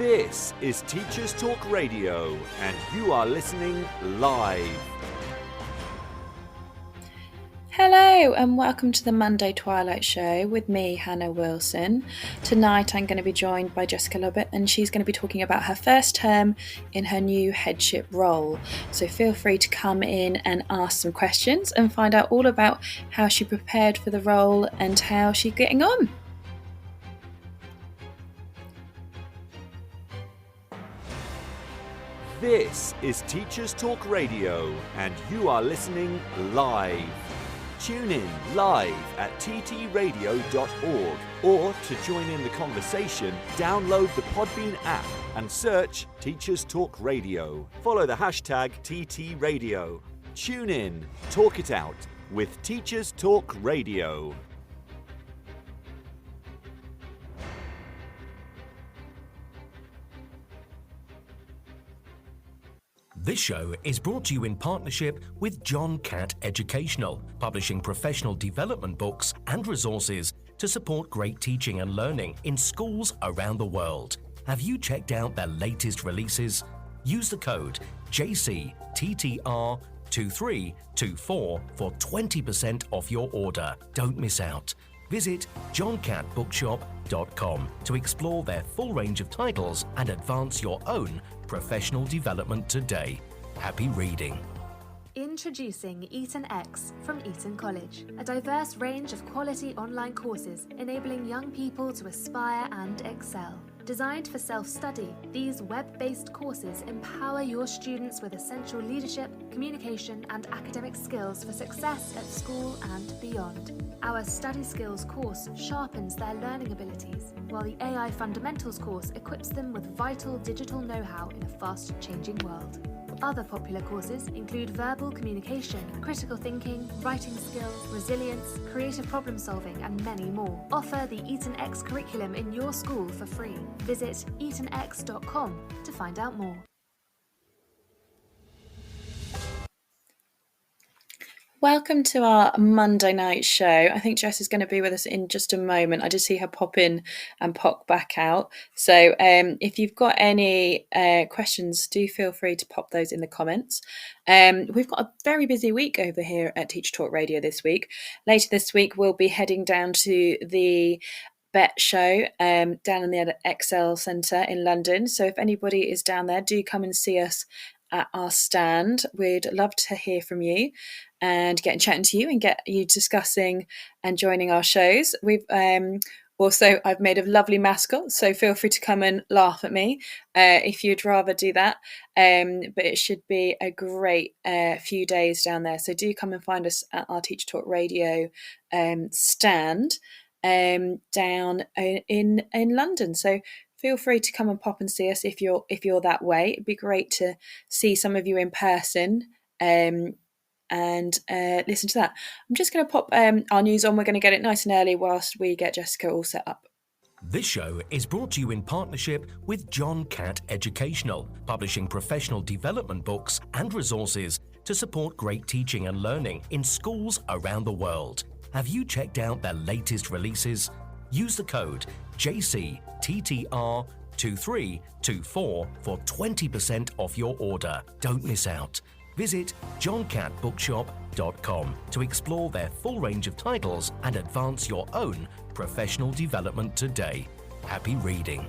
This is Teachers Talk Radio, and you are listening live. Hello and welcome to the Monday Twilight Show with me, Hannah Wilson. Tonight I'm going to be joined by Jessica Lovett, and she's going to be talking about her first term in her new headship role. So feel free to come in and ask some questions and find out all about how she prepared for the role and how she's getting on. This is Teachers Talk Radio, and you are listening live. Tune in live at ttradio.org, or to join in the conversation, download the Podbean app and search Teachers Talk Radio. Follow the hashtag TTRadio. Tune in, talk it out with Teachers Talk Radio. This show is brought to you in partnership with John Catt Educational, publishing professional development books and resources to support great teaching and learning in schools around the world. Have you checked out their latest releases? Use the code JCTTR2324 for 20% off your order. Don't miss out. Visit johncattbookshop.com to explore their full range of titles and advance your own professional development today. Happy reading. Introducing Eton X from Eton College, a diverse range of quality online courses enabling young people to aspire and excel. Designed for self-study, these web-based courses empower your students with essential leadership, communication, and academic skills for success at school and beyond. Our Study Skills course sharpens their learning abilities, while the AI Fundamentals course equips them with vital digital know-how in a fast-changing world. Other popular courses include verbal communication, critical thinking, writing skills, resilience, creative problem solving, and many more. Offer the Eton X curriculum in your school for free. Visit etonx.com to find out more. Welcome to our Monday night show. I think Jess is going to be with us in just a moment. I just see her pop in and pop back out. So if you've got any questions, do feel free to pop those in the comments. We've got a very busy week over here at Teacher Talk Radio this week. Later this week, we'll be heading down to the BET show down in the Excel Centre in London. So if anybody is down there, do come and see us at our stand. We'd love to hear from you and get chatting to you and get you discussing and joining our shows. We've also, I've made a lovely mascot, so feel free to come and laugh at me if you'd rather do that. But it should be a great few days down there. So do come and find us at our Teacher Talk Radio stand down in London. So feel free to come and pop and see us if you're that way. It'd be great to see some of you in person and listen to that. I'm just going to pop our news on. We're going to get it nice and early whilst we get Jessica all set up. This show is brought to you in partnership with John Catt Educational, publishing professional development books and resources to support great teaching and learning in schools around the world. Have you checked out their latest releases? Use the code JCTTR2324 for 20% off your order. Don't miss out. Visit johncattbookshop.com to explore their full range of titles and advance your own professional development today. Happy reading.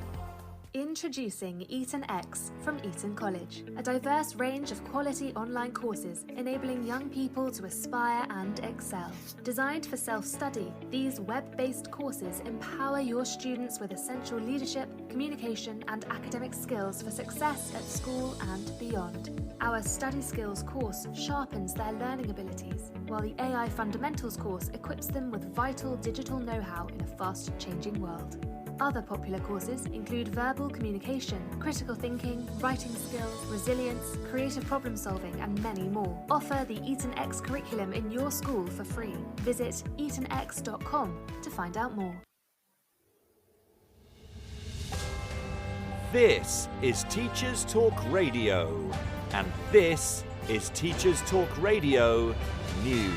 Introducing Eton X from Eton College, a diverse range of quality online courses enabling young people to aspire and excel. Designed for self-study, these web-based courses empower your students with essential leadership, communication, and academic skills for success at school and beyond. Our Study Skills course sharpens their learning abilities, while the AI Fundamentals course equips them with vital digital know-how in a fast-changing world. Other popular courses include verbal communication, critical thinking, writing skills, resilience, creative problem solving, and many more. Offer the Eton X curriculum in your school for free. Visit etonx.com to find out more. This is Teachers Talk Radio, and this is Teachers Talk Radio News.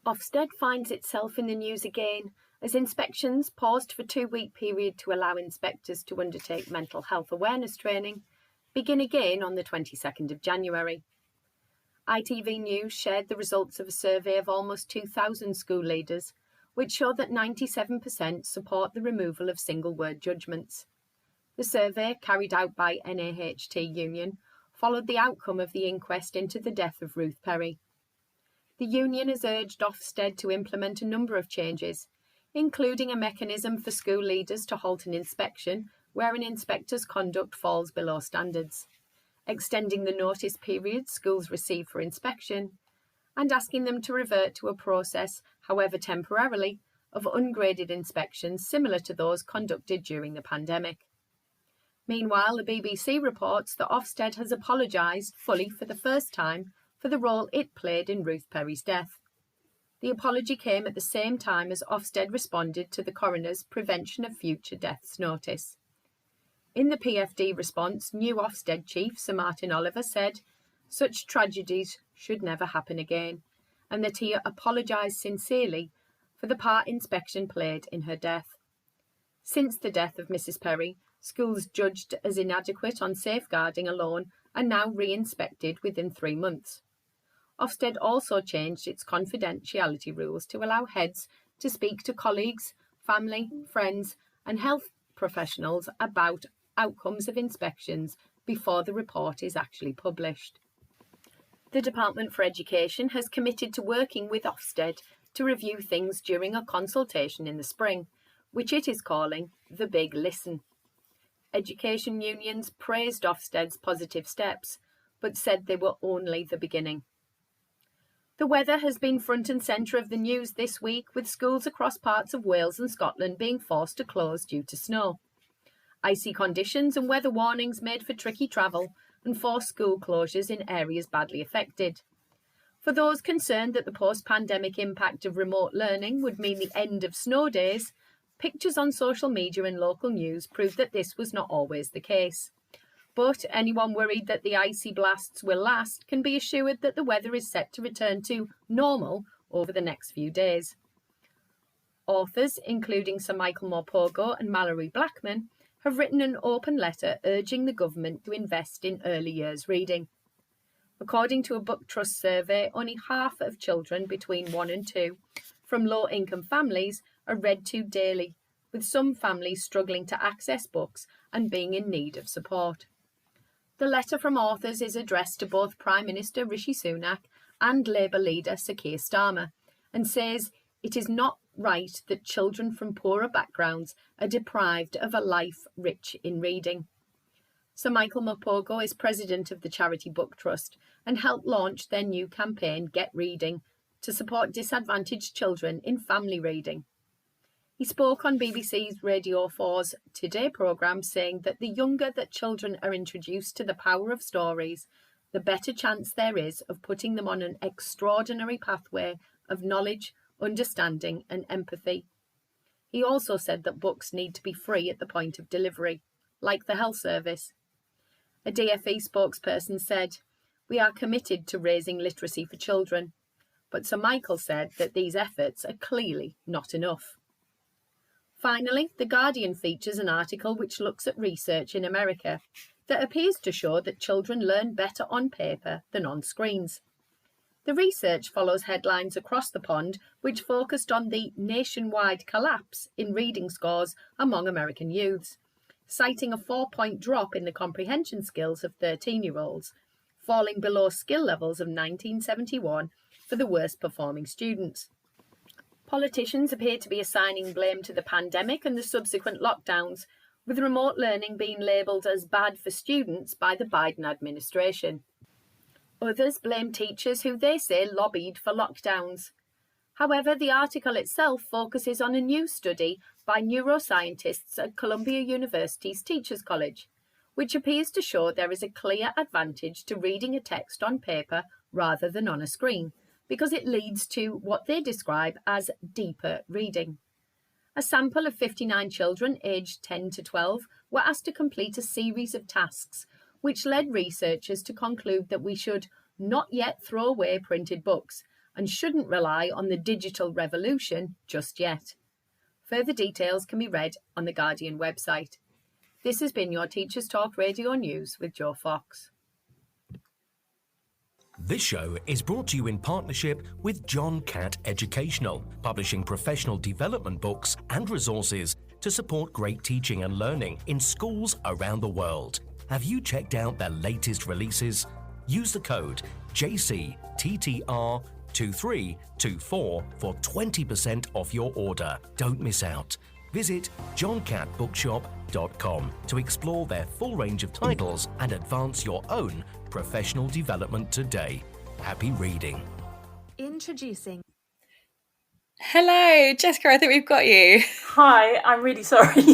Ofsted finds itself in the news again as inspections, paused for a 2-week period to allow inspectors to undertake mental health awareness training, begin again on the 22nd of January. ITV News shared the results of a survey of almost 2,000 school leaders, which showed that 97% support the removal of single-word judgments. The survey, carried out by NAHT Union, followed the outcome of the inquest into the death of Ruth Perry. The union has urged Ofsted to implement a number of changes, including a mechanism for school leaders to halt an inspection where an inspector's conduct falls below standards, extending the notice period schools receive for inspection, and asking them to revert to a process, however temporarily, of ungraded inspections similar to those conducted during the pandemic. Meanwhile, the BBC reports that Ofsted has apologised fully for the first time for the role it played in Ruth Perry's death. The apology came at the same time as Ofsted responded to the coroner's Prevention of Future Deaths notice. In the PFD response, new Ofsted chief Sir Martin Oliver said, "Such tragedies should never happen again," and that he apologised sincerely for the part inspection played in her death. Since the death of Mrs Perry, schools judged as inadequate on safeguarding alone are now re-inspected within 3 months. Ofsted also changed its confidentiality rules to allow heads to speak to colleagues, family, friends and health professionals about outcomes of inspections before the report is actually published. The Department for Education has committed to working with Ofsted to review things during a consultation in the spring, which it is calling the Big Listen. Education unions praised Ofsted's positive steps, but said they were only the beginning. The weather has been front and centre of the news this week, with schools across parts of Wales and Scotland being forced to close due to snow. Icy conditions and weather warnings made for tricky travel and forced school closures in areas badly affected. For those concerned that the post-pandemic impact of remote learning would mean the end of snow days, pictures on social media and local news proved that this was not always the case. But anyone worried that the icy blasts will last can be assured that the weather is set to return to normal over the next few days. Authors, including Sir Michael Morpurgo and Mallory Blackman, have written an open letter urging the government to invest in early years reading. According to a book trust survey, only half of children between 1 and 2 from low-income families are read to daily, with some families struggling to access books and being in need of support. The letter from authors is addressed to both Prime Minister Rishi Sunak and Labour leader Sir Keir Starmer, and says it is not right that children from poorer backgrounds are deprived of a life rich in reading. Sir Michael Morpurgo is president of the charity Book Trust and helped launch their new campaign Get Reading to support disadvantaged children in family reading. He spoke on BBC's Radio 4's Today programme, saying that the younger that children are introduced to the power of stories, the better chance there is of putting them on an extraordinary pathway of knowledge, understanding and empathy. He also said that books need to be free at the point of delivery, like the health service. A DFE spokesperson said, "We are committed to raising literacy for children," but Sir Michael said that these efforts are clearly not enough. Finally, The Guardian features an article which looks at research in America that appears to show that children learn better on paper than on screens. The research follows headlines across the pond which focused on the nationwide collapse in reading scores among American youths, citing a 4-point drop in the comprehension skills of 13-year-olds, falling below skill levels of 1971 for the worst performing students. Politicians appear to be assigning blame to the pandemic and the subsequent lockdowns, with remote learning being labelled as bad for students by the Biden administration. Others blame teachers who they say lobbied for lockdowns. However, the article itself focuses on a new study by neuroscientists at Columbia University's Teachers College, which appears to show there is a clear advantage to reading a text on paper rather than on a screen, because it leads to what they describe as deeper reading. A sample of 59 children aged 10 to 12 were asked to complete a series of tasks, which led researchers to conclude that we should not yet throw away printed books, and shouldn't rely on the digital revolution just yet. Further details can be read on the Guardian website. This has been your Teachers Talk Radio News with Jo Fox. This show is brought to you in partnership with John Catt Educational, publishing professional development books and resources to support great teaching and learning in schools around the world. Have you checked out their latest releases? Use the code JCTTR2324 for 20% off your order. Don't miss out. Visit johncattbookshop.com to explore their full range of titles and advance your own professional development today. Happy reading. Introducing. Hello, Jessica, I think we've got you. Hi, I'm really sorry.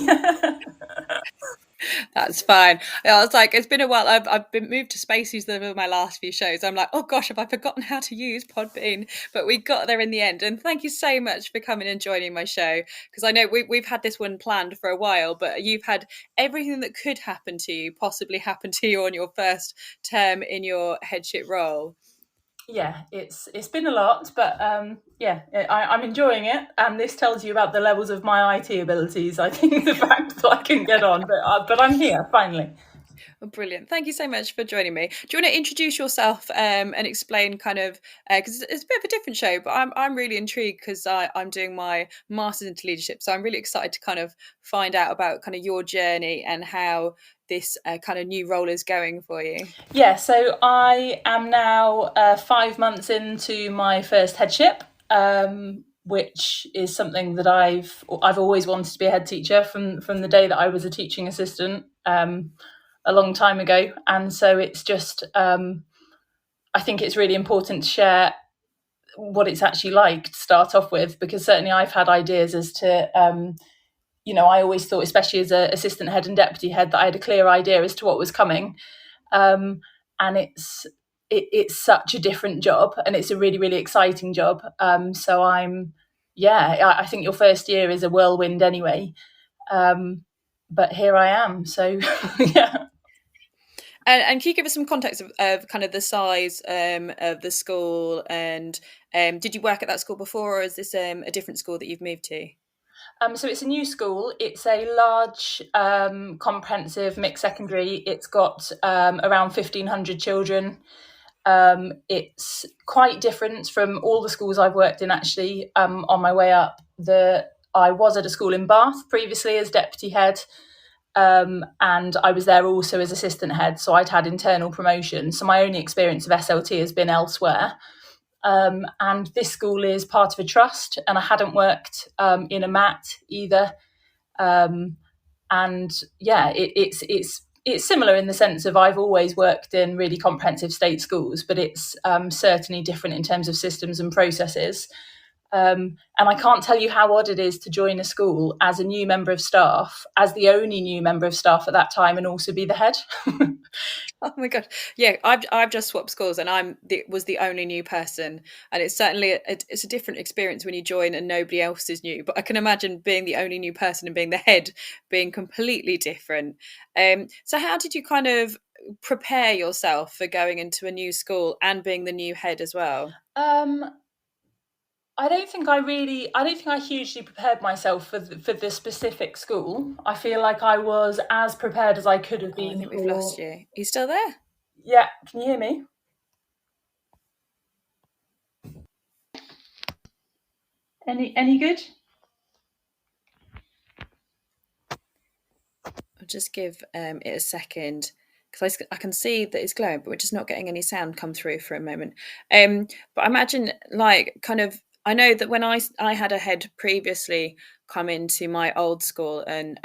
That's fine. I was like, it's been a while. I've been moved to Spaces over my last few shows. I'm like, oh gosh, have I forgotten how to use Podbean? But we got there in the end. And thank you so much for coming and joining my show. Because I know we've had this one planned for a while, but you've had everything that could happen to you possibly happen to you on your first term in your headship role. Yeah, it's been a lot, but I'm enjoying it, and this tells you about the levels of my IT abilities. I think the fact that I can get on, but I'm here finally. Well, brilliant. Thank you so much for joining me. Do you want to introduce yourself and explain kind of, because it's a bit of a different show, but I'm really intrigued because I'm doing my Masters into Leadership. So I'm really excited to kind of find out about kind of your journey and how this kind of new role is going for you. Yeah, so I am now 5 months into my first headship, which is something that I've always wanted to be a head teacher from the day that I was a teaching assistant a long time ago. And so it's just, I think it's really important to share what it's actually like to start off with, because certainly I've had ideas as to, I always thought, especially as an assistant head and deputy head, that I had a clear idea as to what was coming. And it's such a different job, and it's a really, really exciting job. So I think your first year is a whirlwind anyway. But here I am. So yeah. And can you give us some context of kind of the size of the school, and did you work at that school before, or is this a different school that you've moved to? So it's a new school. It's a large, comprehensive mixed secondary. It's got around 1,500 children. It's quite different from all the schools I've worked in, actually. On my way up, I was at a school in Bath previously as deputy head, and I was there also as assistant head. So I'd had internal promotion. So my only experience of SLT has been elsewhere. And this school is part of a trust, and I hadn't worked in a MAT either. It's similar in the sense of I've always worked in really comprehensive state schools, but it's certainly different in terms of systems and processes. And I can't tell you how odd it is to join a school as a new member of staff, as the only new member of staff at that time, and also be the head. Oh my god, yeah! I've just swapped schools, and was the only new person, and it's certainly it's a different experience when you join and nobody else is new. But I can imagine being the only new person and being the head being completely different. So how did you kind of prepare yourself for going into a new school and being the new head as well? I don't think I hugely prepared myself for the specific school. I feel like I was as prepared as I could have been. I think we've lost you. Are you still there? Yeah, can you hear me? Any good? I'll just give it a second, because I can see that it's glowing, but we're just not getting any sound come through for a moment. But I imagine, like, kind of, I know that when I had a head previously come into my old school and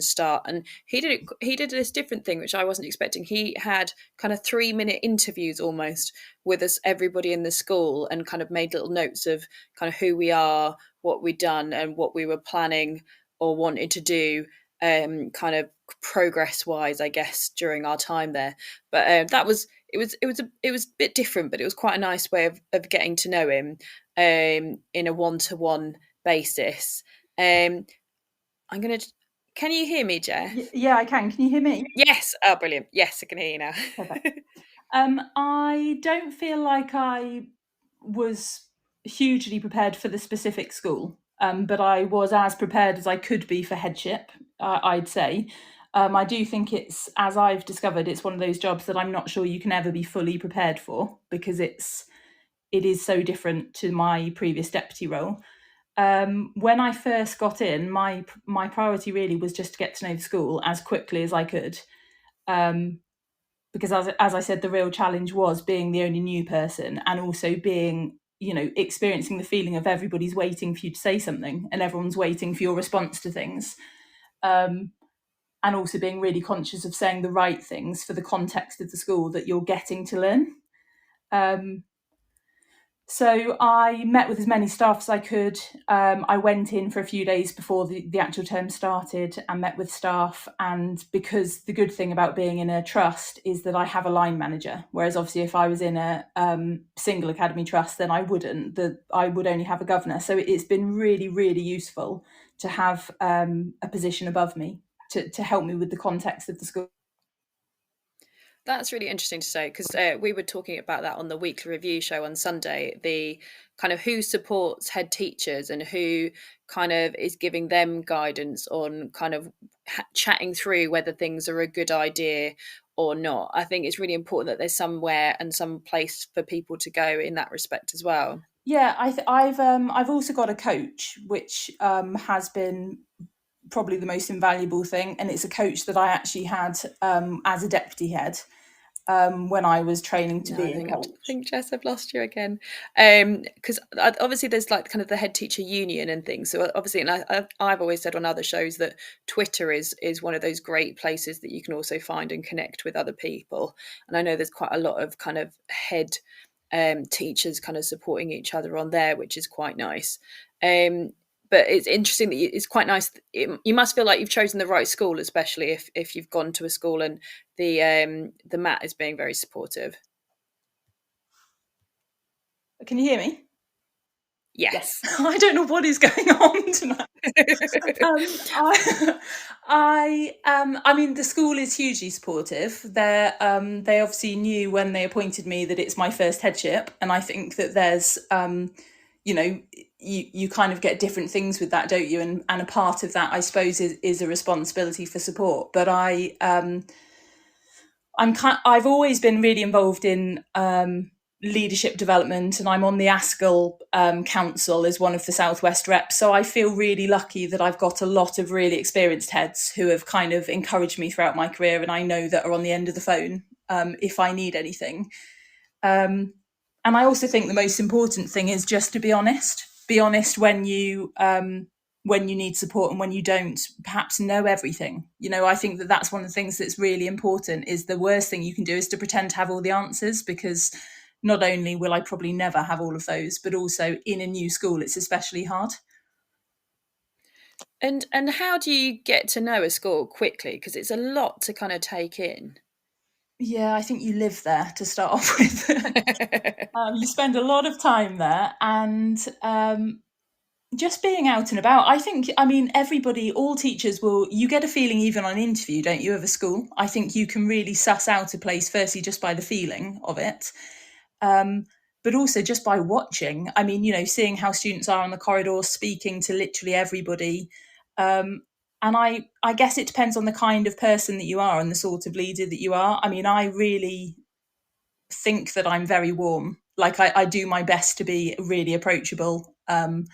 start, and he did this different thing which I wasn't expecting. He had kind of 3-minute interviews almost with us, everybody in the school, and kind of made little notes of kind of who we are, what we'd done, and what we were planning or wanted to do, kind of progress wise, I guess, during our time there. But it was a bit different, but it was quite a nice way of getting to know him in a one-to-one basis. Can you hear me, Jeff? Yeah, I can. Can you hear me? Yes. Oh, brilliant. Yes, I can hear you now. Perfect. I don't feel like I was hugely prepared for the specific school, but I was as prepared as I could be for headship, I'd say. I do think it's, as I've discovered, it's one of those jobs that I'm not sure you can ever be fully prepared for, because it is so different to my previous deputy role. When I first got in, my priority really was just to get to know the school as quickly as I could. Because as I said, the real challenge was being the only new person, and also being, experiencing the feeling of everybody's waiting for you to say something and everyone's waiting for your response to things. And also being really conscious of saying the right things for the context of the school that you're getting to learn. So I met with as many staff as I could. I went in for a few days before the actual term started and met with staff. And because the good thing about being in a trust is that I have a line manager, whereas obviously if I was in a single academy trust, then I wouldn't. I would only have a governor. So it's been really, really useful to have a position above me to help me with the context of the school. That's really interesting to say, because we were talking about that on the weekly review show on Sunday, the kind of who supports head teachers and who kind of is giving them guidance on kind of chatting through whether things are a good idea or not. I think it's really important that there's somewhere and some place for people to go in that respect as well. Yeah, I've also got a coach, which has been probably the most invaluable thing, and it's a coach that I actually had as a deputy head when I was training to be a coach. I think, Jess, I've lost you again, because obviously there's like kind of the head teacher union and things. So obviously, and I've always said on other shows that Twitter is one of those great places that you can also find and connect with other people. And I know there's quite a lot of kind of head teachers kind of supporting each other on there, which is quite nice. But it's interesting that it's quite nice. You must feel like you've chosen the right school, especially if you've gone to a school and the Mat is being very supportive. Can you hear me? Yes. I don't know what is going on tonight. I mean, the school is hugely supportive. They obviously knew when they appointed me that it's my first headship, and I think that there's you kind of get different things with that, don't you? And a part of that, I suppose, is a responsibility for support. But I've always been really involved in leadership development, and I'm on the ASCL council as one of the Southwest reps. So I feel really lucky that I've got a lot of really experienced heads who have kind of encouraged me throughout my career, and I know that are on the end of the phone if I need anything. And I also think the most important thing is just to be honest. Be honest when you need support and when you don't perhaps know everything. I think that that's one of the things that's really important. Is the worst thing you can do is to pretend to have all the answers, because not only will I probably never have all of those, but also in a new school, it's especially hard. And how do you get to know a school quickly? Because it's a lot to kind of take in. Yeah, I think you live there to start off with. You spend a lot of time there, and just being out and about. Everybody, all teachers you get a feeling even on interview, don't you, of a school? I think you can really suss out a place firstly just by the feeling of it. But also just by watching. Seeing how students are on the corridor, speaking to literally everybody. And I guess it depends on the kind of person that you are and the sort of leader that you are. I really think that I'm very warm. Like I do my best to be really approachable. And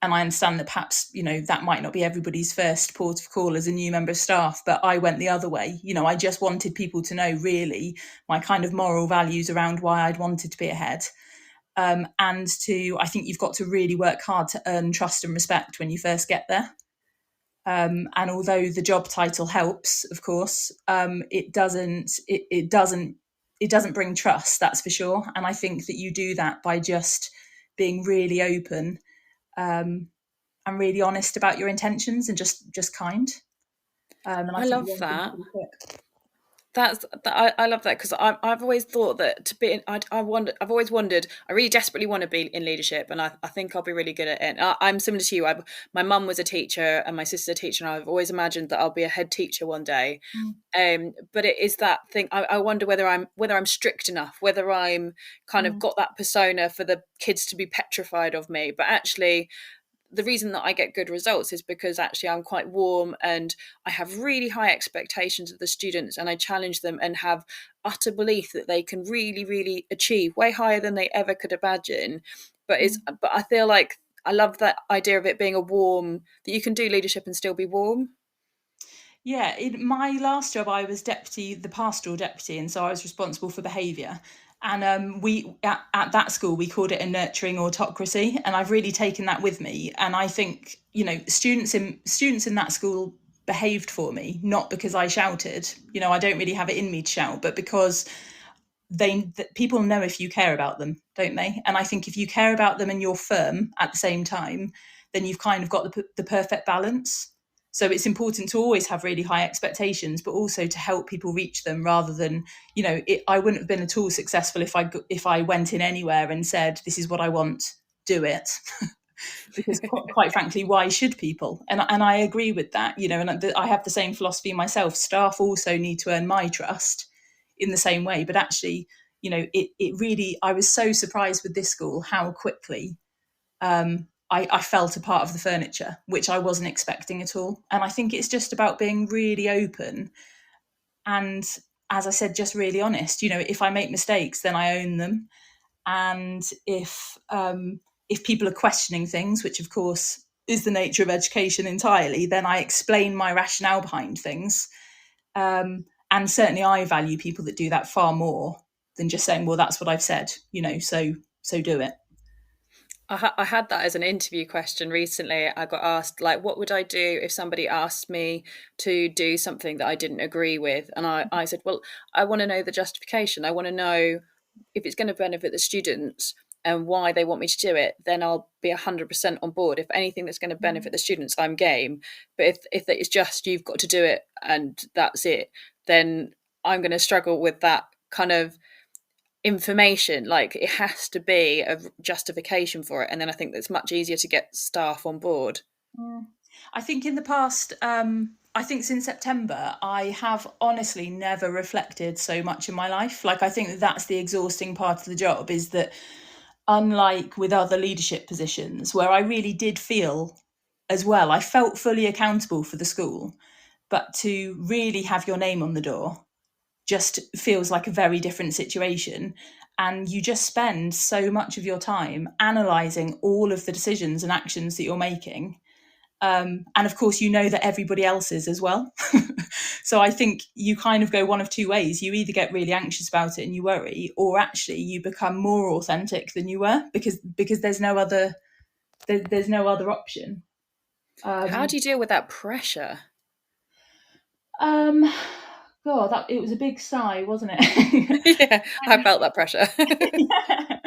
I understand that perhaps, that might not be everybody's first port of call as a new member of staff, but I went the other way. I just wanted people to know really my kind of moral values around why I'd wanted to be ahead. And I think you've got to really work hard to earn trust and respect when you first get there. And although the job title helps, of course, it doesn't bring trust, that's for sure. And I think that you do that by just being really open and really honest about your intentions and just kind. I love that. I love that, because I've always thought that to be in, I've always wondered, I really desperately want to be in leadership, and I think I'll be really good at it. And I'm similar to you. My mum was a teacher and my sister's a teacher, and I've always imagined that I'll be a head teacher one day. But it is that thing. I wonder whether I'm strict enough, whether I'm kind of got that persona for the kids to be petrified of me. But actually, the reason that I get good results is because actually I'm quite warm, and I have really high expectations of the students, and I challenge them and have utter belief that they can really, really achieve way higher than they ever could imagine. But I feel like I love that idea of it being that you can do leadership and still be warm. Yeah, in my last job, I was the pastoral deputy, and so I was responsible for behaviour. And we at that school, we called it a nurturing autocracy, and I've really taken that with me. And I think, students in that school behaved for me, not because I shouted. I don't really have it in me to shout, but because people know if you care about them, don't they? And I think if you care about them and you're firm at the same time, then you've kind of got the perfect balance. So it's important to always have really high expectations, but also to help people reach them, rather than, I wouldn't have been at all successful if I went in anywhere and said, this is what I want, do it. Because quite frankly, why should people? And I agree with that, and I have the same philosophy myself. Staff also need to earn my trust in the same way. But actually, it really, I was so surprised with this school how quickly I felt a part of the furniture, which I wasn't expecting at all. And I think it's just about being really open and, as I said, just really honest. If I make mistakes, then I own them. And if people are questioning things, which of course is the nature of education entirely, then I explain my rationale behind things. And certainly I value people that do that far more than just saying, well, that's what I've said, so do it. I had that as an interview question recently. I got asked, like, what would I do if somebody asked me to do something that I didn't agree with? And I said, well, I want to know the justification. I want to know if it's going to benefit the students and why they want me to do it. Then I'll be 100% on board. If anything that's going to benefit the students, I'm game. But if it's just you've got to do it and that's it, then I'm going to struggle with that kind of information. Like, it has to be a justification for it, and then I think it's much easier to get staff on board. I think in the past, I think since September, I have honestly never reflected so much in my life. Like, I think that's the exhausting part of the job, is that unlike with other leadership positions where I really did feel as well, I felt fully accountable for the school, but to really have your name on the door just feels like a very different situation. And you just spend so much of your time analysing all of the decisions and actions that you're making. And of course, that everybody else is as well. So I think you kind of go one of two ways. You either get really anxious about it and you worry, or actually you become more authentic than you were, because there's no other option. How do you deal with that pressure? God, it was a big sigh, wasn't it? Yeah, I felt that pressure. Yeah.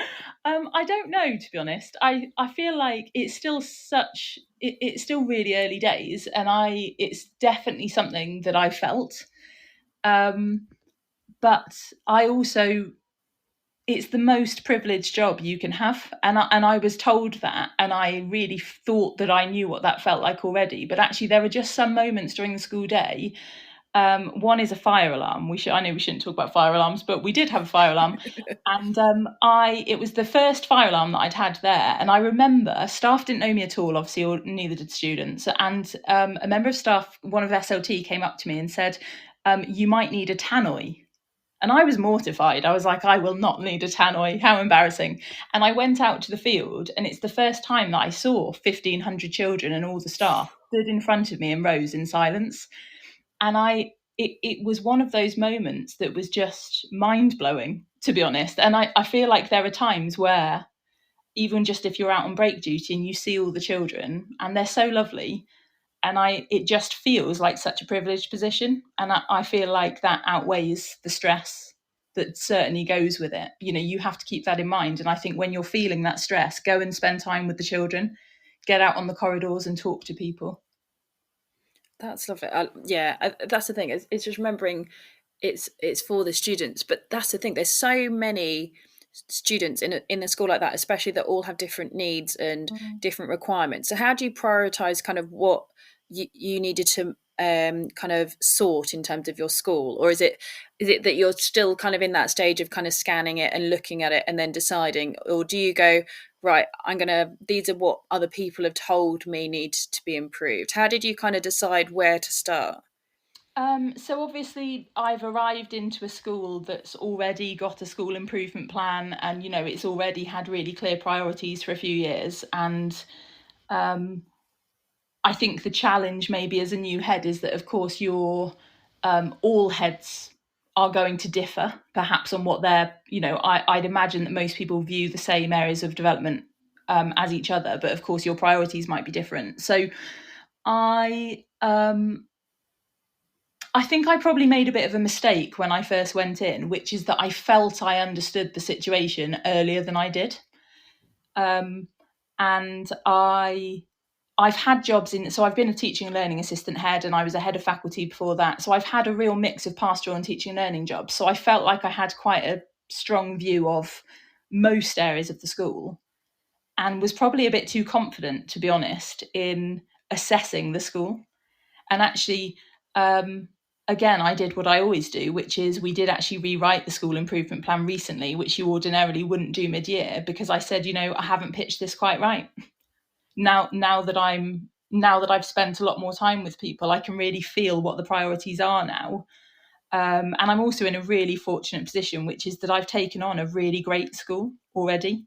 I don't know, to be honest. I feel like it's still it's still really early days, and it's definitely something that I felt. But I also, it's the most privileged job you can have, and I was told that, and I really thought that I knew what that felt like already. But actually, there are just some moments during the school day. One is a fire alarm. I know we shouldn't talk about fire alarms, but we did have a fire alarm. And it was the first fire alarm that I'd had there. And I remember staff didn't know me at all, obviously, or neither did students. And a member of staff, one of SLT, came up to me and said, you might need a tannoy. And I was mortified. I was like, I will not need a tannoy. How embarrassing. And I went out to the field, and it's the first time that I saw 1,500 children and all the staff stood in front of me in rows in silence. And it was one of those moments that was just mind-blowing, to be honest. And I feel like there are times where, even just if you're out on break duty and you see all the children, and they're so lovely, and it just feels like such a privileged position. And I feel like that outweighs the stress that certainly goes with it. You have to keep that in mind. And I think when you're feeling that stress, go and spend time with the children, get out on the corridors and talk to people. That's lovely. That's the thing. It's just remembering it's for the students. But that's the thing, there's so many students in a school like that, especially, that all have different needs and different requirements. So how do you prioritize kind of what you needed to kind of sort in terms of your school? Or is it that you're still kind of in that stage of kind of scanning it and looking at it and then deciding? Or do you go, right, these are what other people have told me need to be improved? How did you kind of decide where to start? So obviously I've arrived into a school that's already got a school improvement plan, and it's already had really clear priorities for a few years. And I think the challenge maybe as a new head is that, of course, all heads are going to differ perhaps on what they're, I'd imagine that most people view the same areas of development as each other, but of course your priorities might be different. So I think I probably made a bit of a mistake when I first went in, which is that I felt I understood the situation earlier than I did. And I've had jobs so I've been a teaching and learning assistant head, and I was a head of faculty before that. So I've had a real mix of pastoral and teaching and learning jobs. So I felt like I had quite a strong view of most areas of the school, and was probably a bit too confident, to be honest, in assessing the school. And actually, again, I did what I always do, which is we did actually rewrite the school improvement plan recently, which you ordinarily wouldn't do mid-year, because I said, I haven't pitched this quite right. Now that I've spent a lot more time with people, I can really feel what the priorities are now. And I'm also in a really fortunate position, which is that I've taken on a really great school already,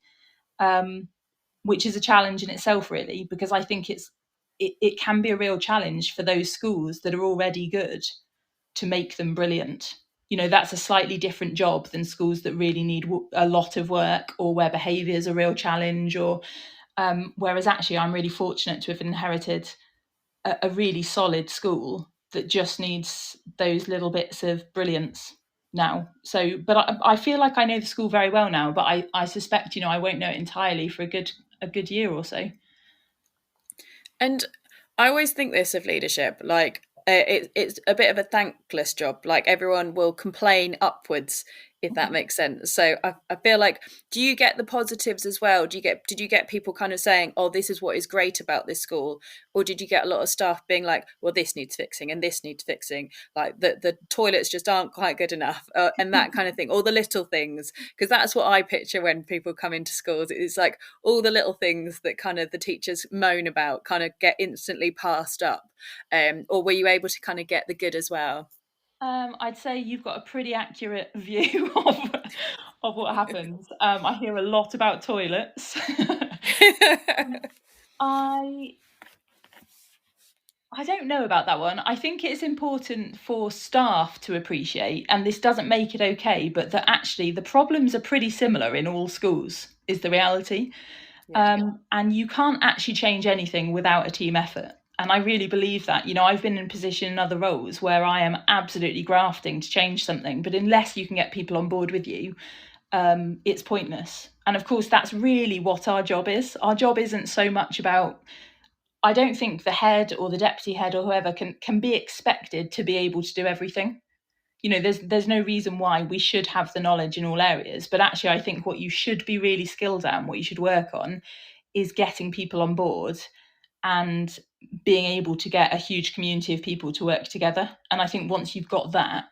which is a challenge in itself, really, because I think it can be a real challenge for those schools that are already good to make them brilliant. That's a slightly different job than schools that really need a lot of work, or where behaviour is a real challenge, or whereas actually I'm really fortunate to have inherited a really solid school that just needs those little bits of brilliance now. So, but I feel like I know the school very well now, but I suspect, I won't know it entirely for a good year or so. And I always think this of leadership, like it's a bit of a thankless job. Like, everyone will complain upwards, if that makes sense. So I feel like, do you get the positives as well? Did you get people kind of saying, oh, this is what is great about this school? Or did you get a lot of staff being like, well, this needs fixing and this needs fixing, like the toilets just aren't quite good enough, and that kind of thing, all the little things? Because that's what I picture when people come into schools. It's like all the little things that kind of the teachers moan about kind of get instantly passed up. Or were you able to kind of get the good as well? I'd say you've got a pretty accurate view of what happens. I hear a lot about toilets. I don't know about that one. I think it's important for staff to appreciate, and this doesn't make it okay, but that actually the problems are pretty similar in all schools, is the reality. And you can't actually change anything without a team effort. And I really believe that. I've been in a position in other roles where I am absolutely grafting to change something, but unless you can get people on board with you, it's pointless. And of course, that's really what our job is. Our job isn't so much about, I don't think the head or the deputy head or whoever can be expected to be able to do everything. There's no reason why we should have the knowledge in all areas. But actually, I think what you should be really skilled at and what you should work on is getting people on board and being able to get a huge community of people to work together. And I think once you've got that,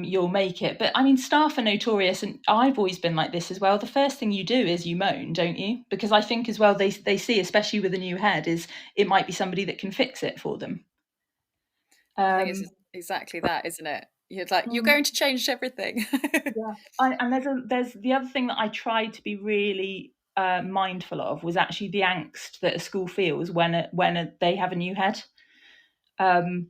you'll make it. But I mean, staff are notorious, and I've always been like this as well. The first thing you do is you moan, don't you? Because I think as well, they see, especially with a new head, is it might be somebody that can fix it for them. I think it's exactly that, isn't it? You're like, you're going to change everything. Yeah. And there's the other thing that I tried to be really mindful of was actually the angst that a school feels when they have a new head. And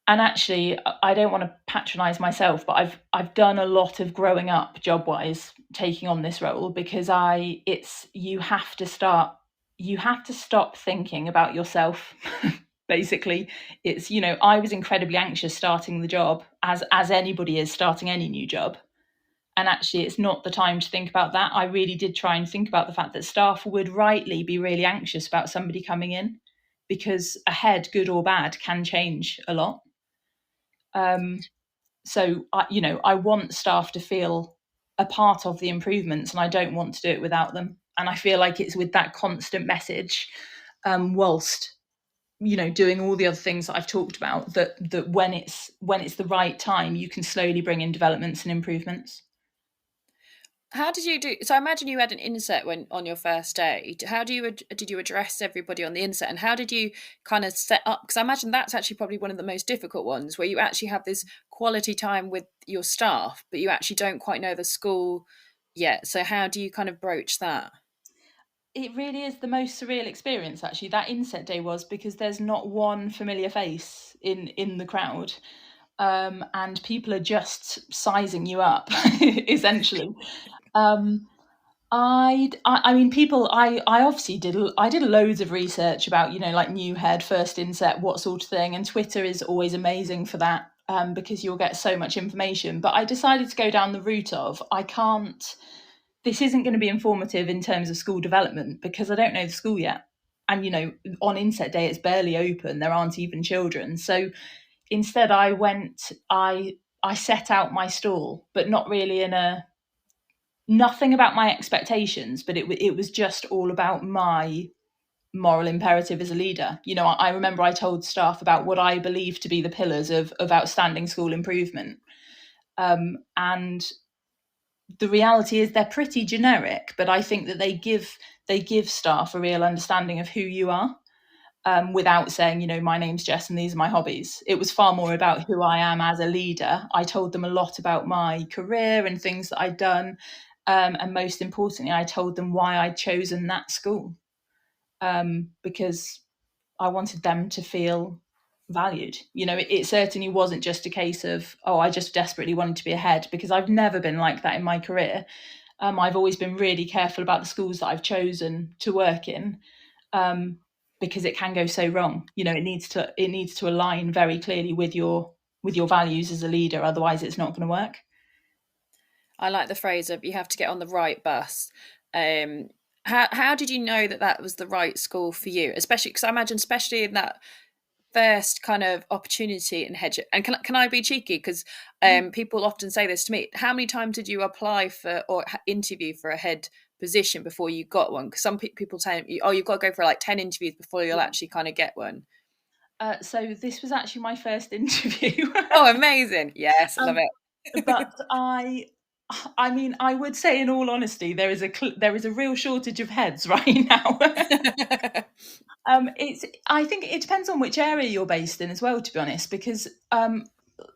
actually, I don't want to patronize myself, but I've done a lot of growing up job wise, taking on this role, because you have to stop thinking about yourself. Basically, it's, I was incredibly anxious starting the job, as anybody is starting any new job. And actually, it's not the time to think about that. I really did try and think about the fact that staff would rightly be really anxious about somebody coming in, because a head, good or bad, can change a lot. So I want staff to feel a part of the improvements, and I don't want to do it without them. And I feel like it's with that constant message, whilst doing all the other things that I've talked about, that when it's the right time, you can slowly bring in developments and improvements. How did you do? So I imagine you had an inset when on your first day. How did you address everybody on the inset, and how did you kind of set up? Because I imagine that's actually probably one of the most difficult ones, where you actually have this quality time with your staff, but you actually don't quite know the school yet. So how do you kind of broach that? It really is the most surreal experience, actually, that inset day was, because there's not one familiar face in the crowd. And people are just sizing you up, essentially. Um, I mean, people. I obviously did loads of research about like new head, first inset, what sort of thing, and Twitter is always amazing for that, because you'll get so much information. But I decided to go down the route of I can't. This isn't going to be informative in terms of school development because I don't know the school yet, and on inset day it's barely open. There aren't even children, so instead I set out my stall, but not really in a nothing about my expectations, but it was just all about my moral imperative as a leader. I remember I told staff about what I believe to be the pillars of outstanding school improvement, and the reality is they're pretty generic, but I think that they give staff a real understanding of who you are. Without saying, my name's Jess and these are my hobbies. It was far more about who I am as a leader. I told them a lot about my career and things that I'd done. And most importantly, I told them why I'd chosen that school, because I wanted them to feel valued. It certainly wasn't just a case of, oh, I just desperately wanted to be ahead, because I've never been like that in my career. I've always been really careful about the schools that I've chosen to work in. Because it can go so wrong. It needs to align very clearly with your values as a leader. Otherwise, it's not going to work. I like the phrase of you have to get on the right bus. How did you know that was the right school for you? Especially because I imagine, especially in that first kind of opportunity in Headship. And can I be cheeky? Because people often say this to me. How many times did you apply for or interview for a head position before you got one? Because some people tell you, oh, you've got to go for like 10 interviews before you'll actually kind of get one. So this was actually my first interview. Oh, amazing. Yes, I love it. But I mean, I would say, in all honesty, there is a real shortage of heads right now. I think it depends on which area you're based in as well, to be honest, because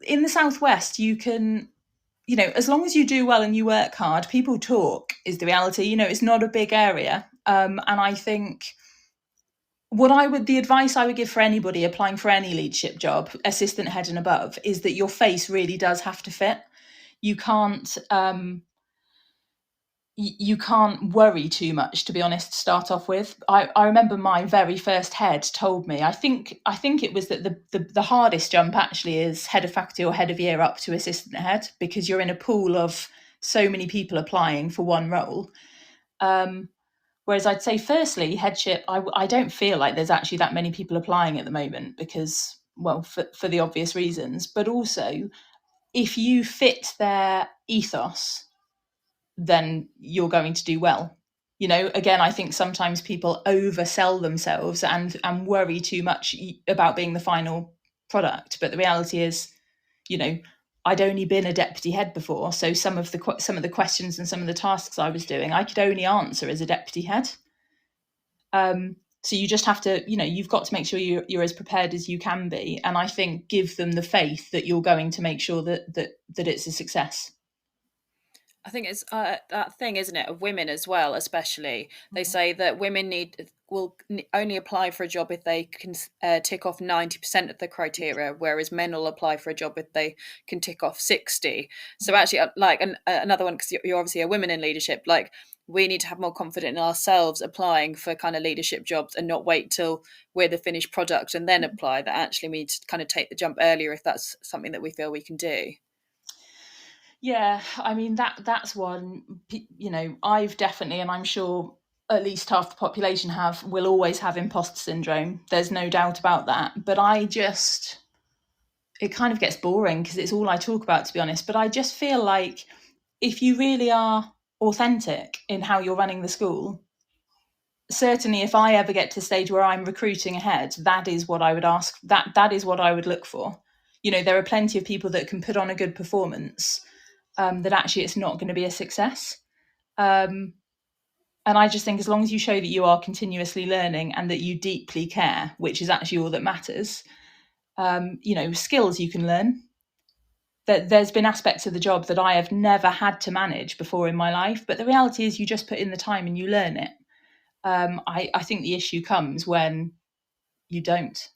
in the Southwest, you can, as long as you do well and you work hard, people talk is the reality. It's not a big area. And I think the advice I would give for anybody applying for any leadership job, assistant head and above, is that your face really does have to fit. You can't worry too much, to be honest, to start off with. I remember my very first head told me, I think it was that the hardest jump actually is head of faculty or head of year up to assistant head, because you're in a pool of so many people applying for one role. Whereas I'd say, firstly, headship, I don't feel like there's actually that many people applying at the moment because, well, for the obvious reasons, but also if you fit their ethos, then you're going to do well. Again, I think sometimes people oversell themselves and worry too much about being the final product. But the reality is, I'd only been a deputy head before, so some of the questions and some of the tasks I was doing, I could only answer as a deputy head. So you just have to, you've got to make sure you're as prepared as you can be, and I think give them the faith that you're going to make sure that it's a success. I think it's that thing, isn't it, of women as well, especially. They say that women will only apply for a job if they can tick off 90% of the criteria, whereas men will apply for a job if they can tick off 60. So actually, like another one, because you're obviously a woman in leadership, like we need to have more confidence in ourselves applying for kind of leadership jobs and not wait till we're the finished product and then apply. That actually we need to kind of take the jump earlier if that's something that we feel we can do. Yeah, I mean, that's one, I've definitely, and I'm sure at least half the population will always have imposter syndrome. There's no doubt about that. But I just it kind of gets boring because it's all I talk about, to be honest. But I just feel like if you really are authentic in how you're running the school, certainly if I ever get to the stage where I'm recruiting ahead, that is what I would ask. That is what I would look for. There are plenty of people that can put on a good performance, that actually it's not going to be a success. And I just think as long as you show that you are continuously learning and that you deeply care, which is actually all that matters, skills you can learn. That there's been aspects of the job that I have never had to manage before in my life, but the reality is you just put in the time and you learn it. I think the issue comes when you don't.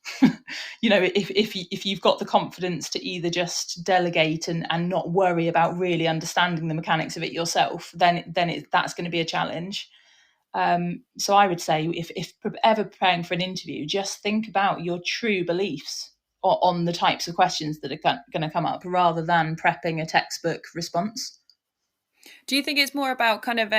If you've got the confidence to either just delegate and not worry about really understanding the mechanics of it yourself, then that's going to be a challenge. So I would say if ever preparing for an interview, just think about your true beliefs on the types of questions that are going to come up, rather than prepping a textbook response. Do you think it's more about kind of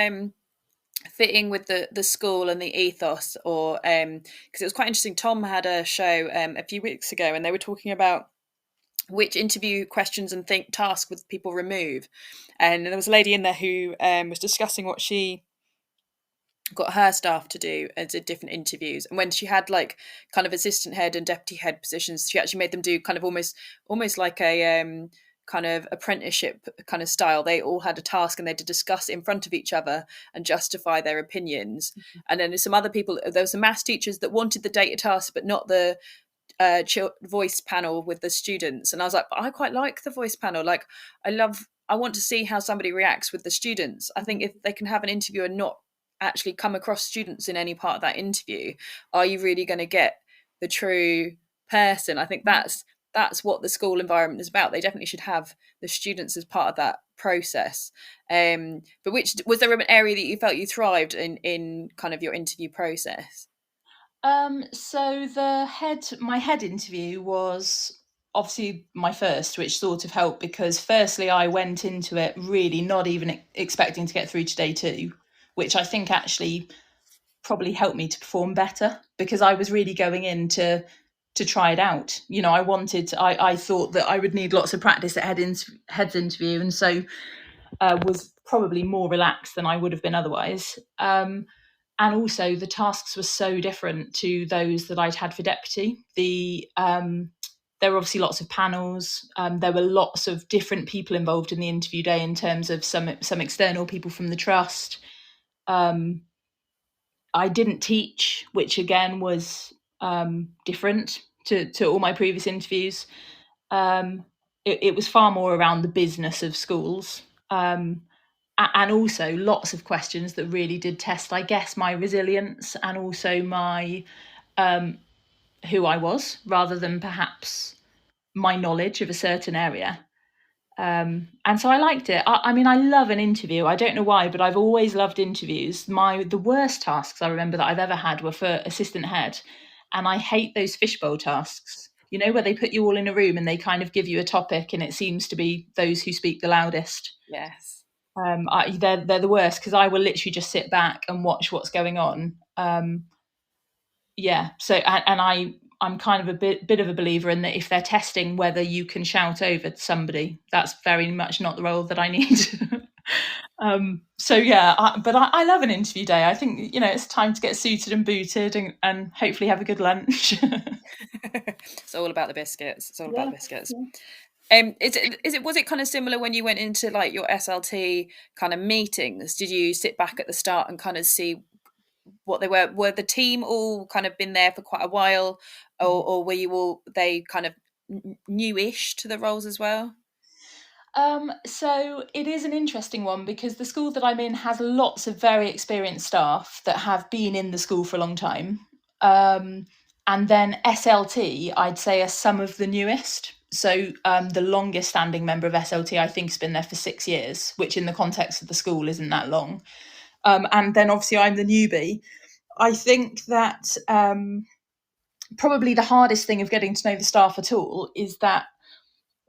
fitting with the school and the ethos, or because it was quite interesting, Tom had a show a few weeks ago and they were talking about which interview questions and tasks would people remove, and there was a lady in there who was discussing what she got her staff to do as a different interviews, and when she had like kind of assistant head and deputy head positions, she actually made them do kind of almost like a kind of apprenticeship kind of style. They all had a task and they had to discuss in front of each other and justify their opinions. And then there's some other people, there were some maths teachers that wanted the data task but not the voice panel with the students, and I was like, I quite like the voice panel. Like I want to see how somebody reacts with the students. I think if they can have an interview and not actually come across students in any part of that interview, are you really going to get the true person? I think that's what the school environment is about. They definitely should have the students as part of that process. But which was there an area that you felt you thrived in kind of your interview process? So my head interview was obviously my first, which sort of helped because firstly I went into it really not even expecting to get through to day 2, which I think actually probably helped me to perform better, because I was really going in to try it out. I thought that I would need lots of practice at head's interview, and so was probably more relaxed than I would have been otherwise. And also the tasks were so different to those that I'd had for deputy. There were obviously lots of panels. There were lots of different people involved in the interview day in terms of some external people from the trust. I didn't teach, which again was different to all my previous interviews. It was far more around the business of schools. And also lots of questions that really did test, I guess, my resilience and also my who I was, rather than perhaps my knowledge of a certain area. And so I liked it. I mean, I love an interview. I don't know why, but I've always loved interviews. The worst tasks I remember that I've ever had were for assistant head, and I hate those fishbowl tasks. Where they put you all in a room and they kind of give you a topic, and it seems to be those who speak the loudest. Yes. They're the worst, because I will literally just sit back and watch what's going on. So and I'm kind of a bit of a believer in that if they're testing whether you can shout over somebody, that's very much not the role that I need. But I love an interview day. I think it's time to get suited and booted and hopefully have a good lunch. It's all about the biscuits. It's all about the biscuits. Yeah. Was it kind of similar when you went into like your SLT kind of meetings? Did you sit back at the start and kind of see what they were the team all kind of been there for quite a while, or were you all, they kind of newish to the roles as well? So it is an interesting one, because the school that I'm in has lots of very experienced staff that have been in the school for a long time. And then SLT, I'd say, are some of the newest. So the longest standing member of SLT, I think, has been there for 6 years, which in the context of the school isn't that long. And then obviously I'm the newbie. I think that probably the hardest thing of getting to know the staff at all is that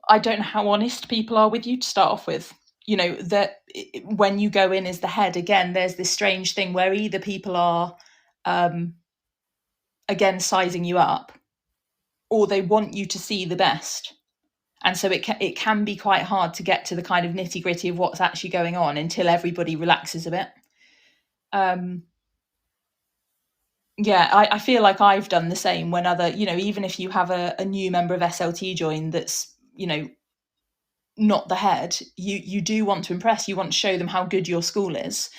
I don't know how honest people are with you to start off with. That when you go in as the head, again, there's this strange thing where either people are again sizing you up, or they want you to see the best. And so it can be quite hard to get to the kind of nitty gritty of what's actually going on until everybody relaxes a bit. I feel like I've done the same when other, even if you have a new member of SLT join that's, not the head, you do want to impress, you want to show them how good your school is,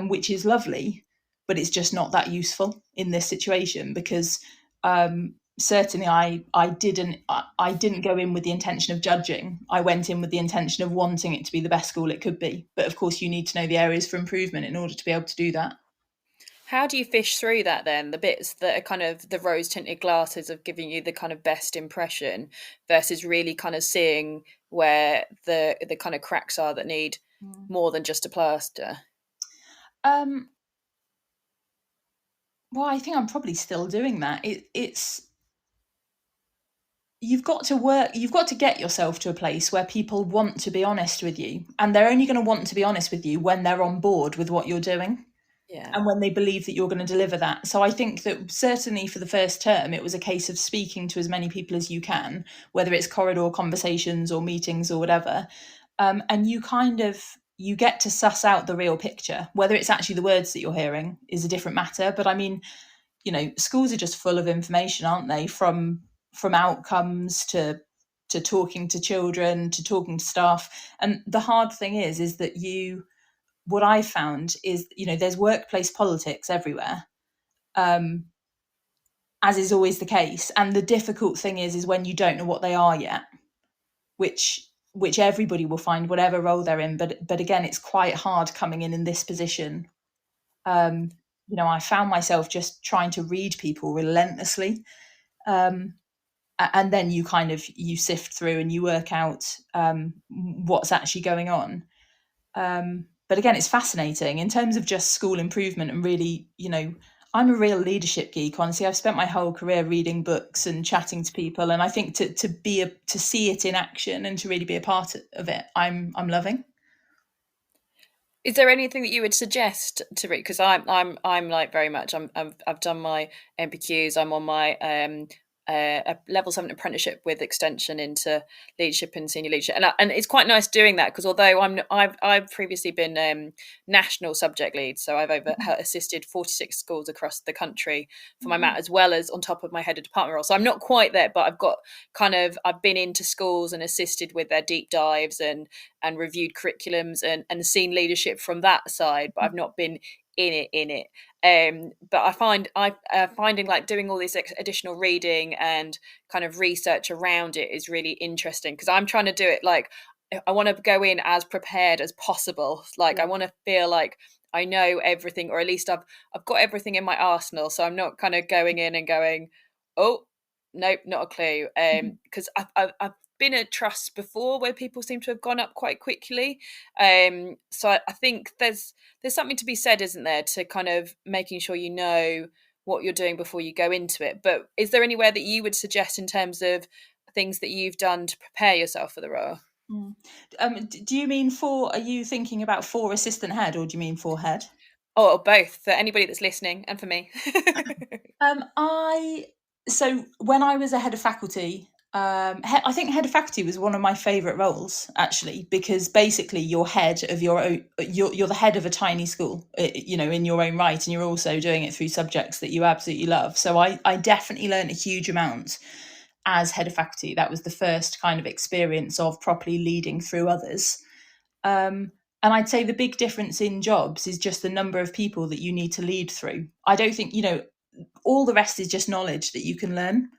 which is lovely, but it's just not that useful in this situation because certainly I didn't go in with the intention of judging. I went in with the intention of wanting it to be the best school it could be. But of course, you need to know the areas for improvement in order to be able to do that. How do you fish through that then? The bits that are kind of the rose tinted glasses of giving you the kind of best impression versus really kind of seeing where the kind of cracks are that need more than just a plaster? Well, I think I'm probably still doing that. It's you've got to get yourself to a place where people want to be honest with you, and they're only going to want to be honest with you when they're on board with what you're doing. Yeah. And when they believe that you're going to deliver that. So I think that certainly for the first term, it was a case of speaking to as many people as you can, whether it's corridor conversations or meetings or whatever. And you get to suss out the real picture. Whether it's actually the words that you're hearing is a different matter. But I mean, schools are just full of information, aren't they? From outcomes to talking to children, to talking to staff. And the hard thing is that what I found is, there's workplace politics everywhere, as is always the case. And the difficult thing is when you don't know what they are yet, which everybody will find whatever role they're in. But again, it's quite hard coming in this position. I found myself just trying to read people relentlessly. And then you sift through and you work out what's actually going on. But again, it's fascinating in terms of just school improvement and really, I'm a real leadership geek. Honestly, I've spent my whole career reading books and chatting to people, and I think to see it in action and to really be a part of it, I'm loving. Is there anything that you would suggest to read? Because I'm like very much I've done my MPQs. I'm on my a level 7 apprenticeship with extension into leadership and senior leadership, and it's quite nice doing that because although I've previously been national subject lead, so I've assisted 46 schools across the country for my MAT, as well as on top of my head of department role. So I'm not quite there, but I've been into schools and assisted with their deep dives and reviewed curriculums and seen leadership from that side, but I've not been in it. But I find finding like doing all this additional reading and kind of research around it is really interesting because I'm trying to do it like I want to go in as prepared as possible. Like I want to feel like I know everything, or at least I've got everything in my arsenal. So I'm not kind of going in and going, oh, nope, not a clue. Because I've been at trusts before where people seem to have gone up quite quickly. So I think there's something to be said, isn't there, to kind of making sure you know what you're doing before you go into it. But is there anywhere that you would suggest in terms of things that you've done to prepare yourself for the role? Do you mean are you thinking about for assistant head, or do you mean for head? Oh, both, for anybody that's listening and for me. So when I was a head of faculty, I think head of faculty was one of my favourite roles, actually, because basically you're head of your own, you're the head of a tiny school, in your own right, and you're also doing it through subjects that you absolutely love. So I definitely learned a huge amount as head of faculty. That was the first kind of experience of properly leading through others. And I'd say the big difference in jobs is just the number of people that you need to lead through. I don't think, all the rest is just knowledge that you can learn.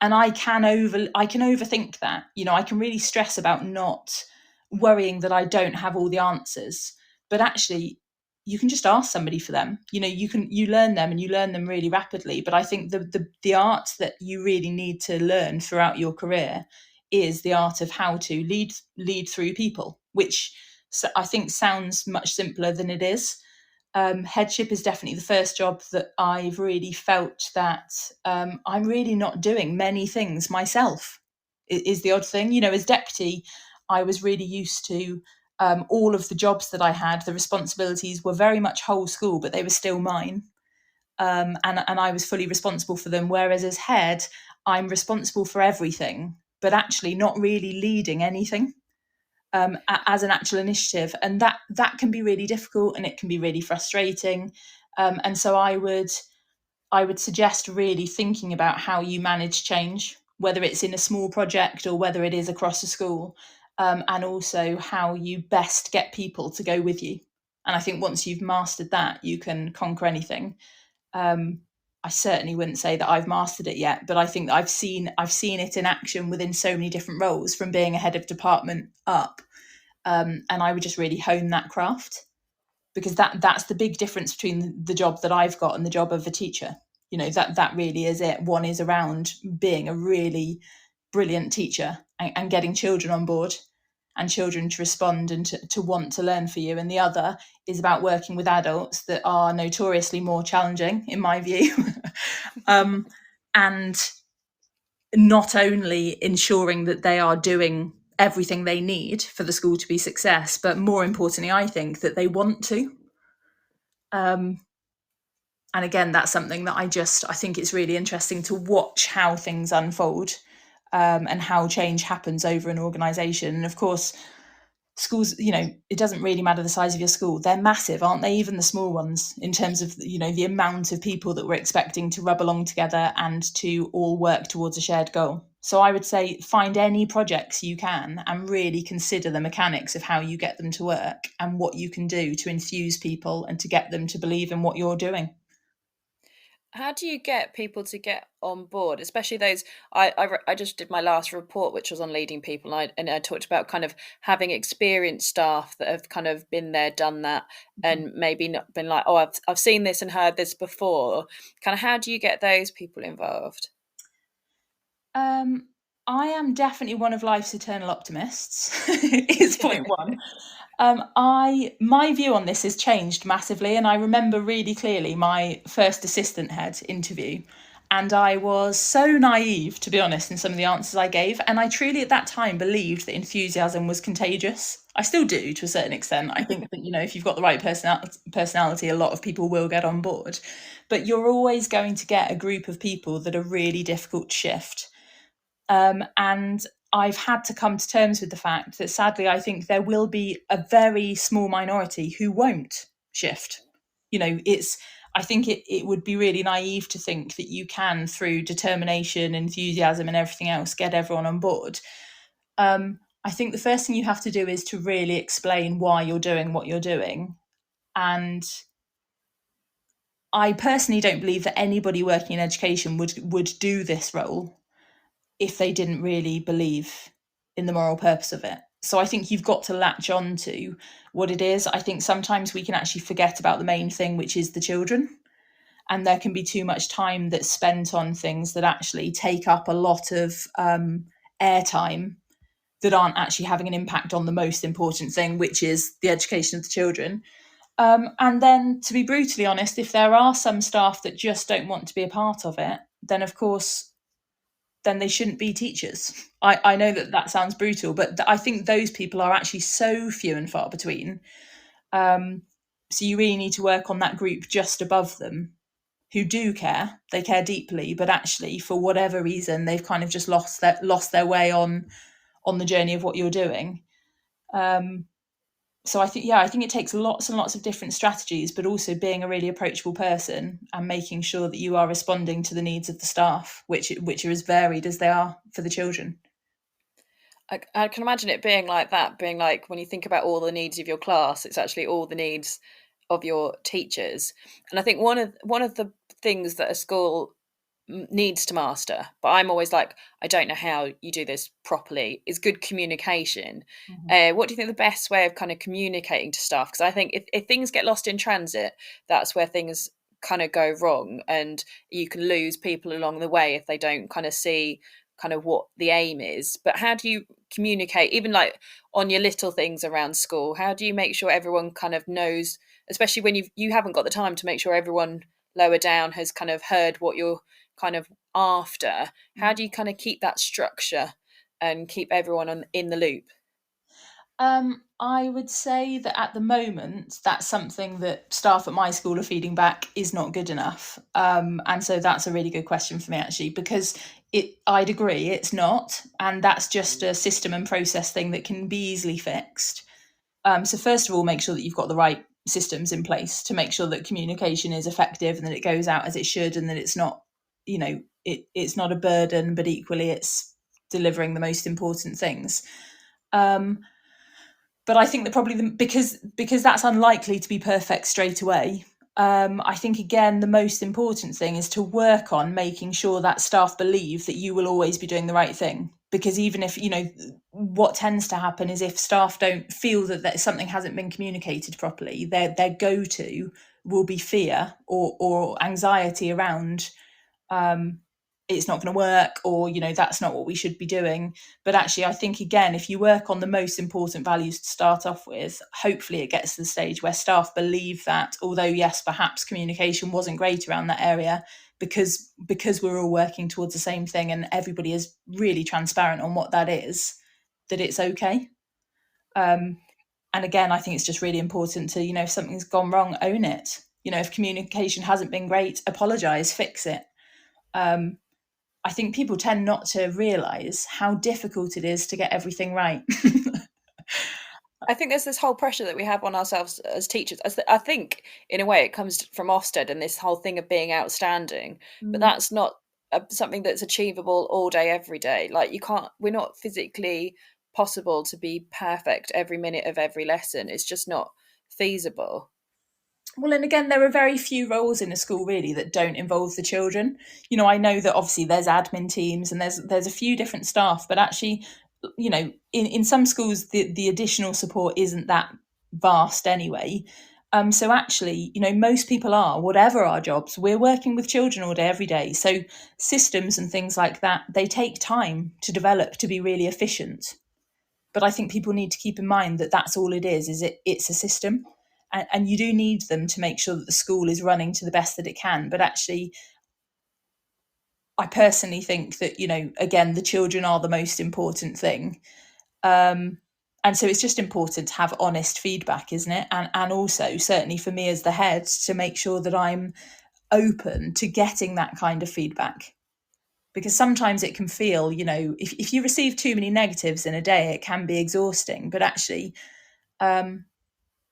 And I can overthink that. I can really stress about not worrying that I don't have all the answers. But actually, you can just ask somebody for them. You learn them, and you learn them really rapidly. But I think the art that you really need to learn throughout your career is the art of how to lead through people, which I think sounds much simpler than it is. Headship is definitely the first job that I've really felt that I'm really not doing many things myself, is the odd thing. As deputy, I was really used to all of the jobs that I had. The responsibilities were very much whole school, but they were still mine. And I was fully responsible for them. Whereas as head, I'm responsible for everything, but actually not really leading anything as an actual initiative. And that can be really difficult, and it can be really frustrating. And so I would suggest really thinking about how you manage change, whether it's in a small project or whether it is across a school, and also how you best get people to go with you. And I think once you've mastered that, you can conquer anything. I certainly wouldn't say that I've mastered it yet, but I think that I've seen it in action within so many different roles, from being a head of department up. And I would just really hone that craft, because that's the big difference between the job that I've got and the job of a teacher. That really is it. One is around being a really brilliant teacher and getting children on board and children to respond and to want to learn for you. And the other is about working with adults that are notoriously more challenging, in my view. And not only ensuring that they are doing everything they need for the school to be success, but more importantly, I think that they want to. And again, that's something that I think it's really interesting to watch how things unfold, and how change happens over an organisation. And of course, schools, it doesn't really matter the size of your school. They're massive, aren't they? Even the small ones, in terms of, the amount of people that we're expecting to rub along together and to all work towards a shared goal. So I would say find any projects you can and really consider the mechanics of how you get them to work and what you can do to infuse people and to get them to believe in what you're doing. How do you get people to get on board, especially those? I just did my last report, which was on leading people, and I talked about kind of having experienced staff that have kind of been there, done that, and maybe not been like, oh, I've seen this and heard this before. Kind of, how do you get those people involved? I am definitely one of life's eternal optimists. Is point one. My view on this has changed massively, and I remember really clearly my first assistant head interview, and I was so naive, to be honest, in some of the answers I gave, and I truly at that time believed that enthusiasm was contagious. I still do, to a certain extent. I think that, if you've got the right personality, a lot of people will get on board, but you're always going to get a group of people that are really difficult to shift. And I've had to come to terms with the fact that, sadly, I think there will be a very small minority who won't shift. I think it would be really naive to think that you can, through determination, enthusiasm, and everything else, get everyone on board. I think the first thing you have to do is to really explain why you're doing what you're doing. And I personally don't believe that anybody working in education would do this role if they didn't really believe in the moral purpose of it. So I think you've got to latch on to what it is. I think sometimes we can actually forget about the main thing, which is the children. And there can be too much time that's spent on things that actually take up a lot of airtime that aren't actually having an impact on the most important thing, which is the education of the children. And then, to be brutally honest, if there are some staff that just don't want to be a part of it, then of course, then they shouldn't be teachers. I know that sounds brutal, but I think those people are actually so few and far between. So you really need to work on that group just above them who do care. They care deeply, but actually, for whatever reason, they've kind of just lost their way on the journey of what you're doing. So I think it takes lots and lots of different strategies, but also being a really approachable person and making sure that you are responding to the needs of the staff, which are as varied as they are for the children. I can imagine it being like that, being like when you think about all the needs of your class, it's actually all the needs of your teachers. And I think one of the things that a school needs to master, but I'm always like, I don't know how you do this properly, is good communication. What do you think the best way of kind of communicating to staff? Because I think if things get lost in transit, that's where things kind of go wrong, and you can lose people along the way if they don't kind of see kind of what the aim is. But how do you communicate, even like on your little things around school? How do you make sure everyone kind of knows, especially when you haven't got the time to make sure everyone lower down has kind of heard what you're kind of after? How do you kind of keep that structure and keep everyone in the loop? I would say that at the moment, that's something that staff at my school are feeding back is not good enough. And so that's a really good question for me, actually, because I'd agree it's not. And that's just a system and process thing that can be easily fixed. So first of all, make sure that you've got the right systems in place to make sure that communication is effective and that it goes out as it should, and that it's not, it's not a burden, but equally it's delivering the most important things. But I think that probably because that's unlikely to be perfect straight away. I think, again, the most important thing is to work on making sure that staff believe that you will always be doing the right thing. Because even if, what tends to happen is if staff don't feel that something hasn't been communicated properly, their go-to will be fear or anxiety around it's not going to work, or that's not what we should be doing. But actually, I think, again, if you work on the most important values to start off with, hopefully it gets to the stage where staff believe that, although yes, perhaps communication wasn't great around that area, because we're all working towards the same thing and everybody is really transparent on what that is, that it's okay. And again, I think it's just really important to, if something's gone wrong, own it. If communication hasn't been great, apologise, fix it. I think people tend not to realise how difficult it is to get everything right. I think there's this whole pressure that we have on ourselves as teachers. I think, in a way, it comes from Ofsted and this whole thing of being outstanding. But that's not something that's achievable all day, every day. Like, we're not physically possible to be perfect every minute of every lesson. It's just not feasible. Well, and again, there are very few roles in a school really that don't involve the children. I know that obviously there's admin teams and there's a few different staff, but actually, in some schools the additional support isn't that vast anyway. So actually, most people are, whatever our jobs, we're working with children all day, every day. So systems and things like that, they take time to develop to be really efficient. But I think people need to keep in mind that that's all it is it's a system. And you do need them to make sure that the school is running to the best that it can. But actually, I personally think that, again, the children are the most important thing. And so it's just important to have honest feedback, isn't it? And also, certainly for me as the head, to make sure that I'm open to getting that kind of feedback. Because sometimes it can feel, if you receive too many negatives in a day, it can be exhausting. But actually,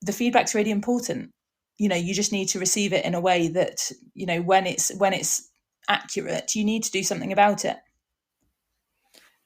the feedback's really important. You just need to receive it in a way that, when it's accurate, you need to do something about it.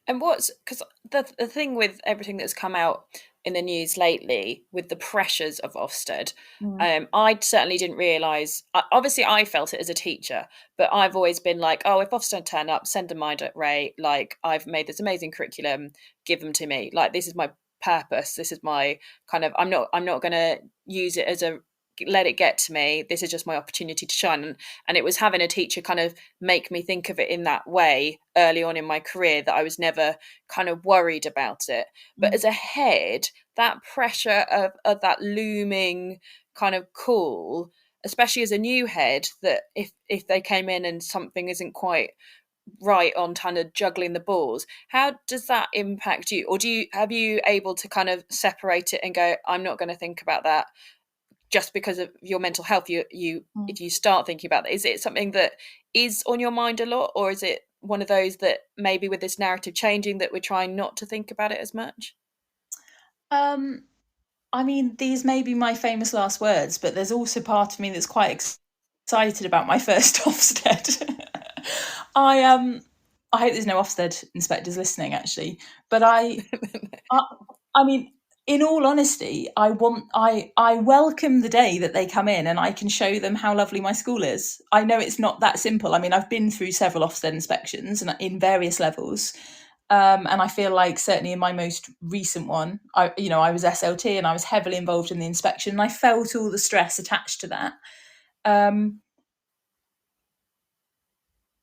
And because the thing with everything that's come out in the news lately with the pressures of Ofsted, I certainly didn't realise. Obviously, I felt it as a teacher, but I've always been like, oh, if Ofsted turn up, send them my rate. Like, I've made this amazing curriculum, give them to me. Like, this is my purpose. This is my kind of. I'm not going to use it as a let it get to me. This is just my opportunity to shine. And it was having a teacher kind of make me think of it in that way early on in my career that I was never kind of worried about it. But as a head, that pressure of that looming kind of call, especially as a new head, that if they came in and something isn't quite right on kind of juggling the balls, how does that impact you? Or have you able to kind of separate it and go, I'm not going to think about that just because of your mental health? If you start thinking about that, is it something that is on your mind a lot, or is it one of those that maybe with this narrative changing that we're trying not to think about it as much? I mean, these may be my famous last words, but there's also part of me that's quite excited about my first Ofsted. I hope there's no Ofsted inspectors listening, actually, but I mean, in all honesty, I welcome the day that they come in and I can show them how lovely my school is. I know it's not that simple. I mean, I've been through several Ofsted inspections and in various levels. And I feel like certainly in my most recent one, I was SLT and I was heavily involved in the inspection and I felt all the stress attached to that.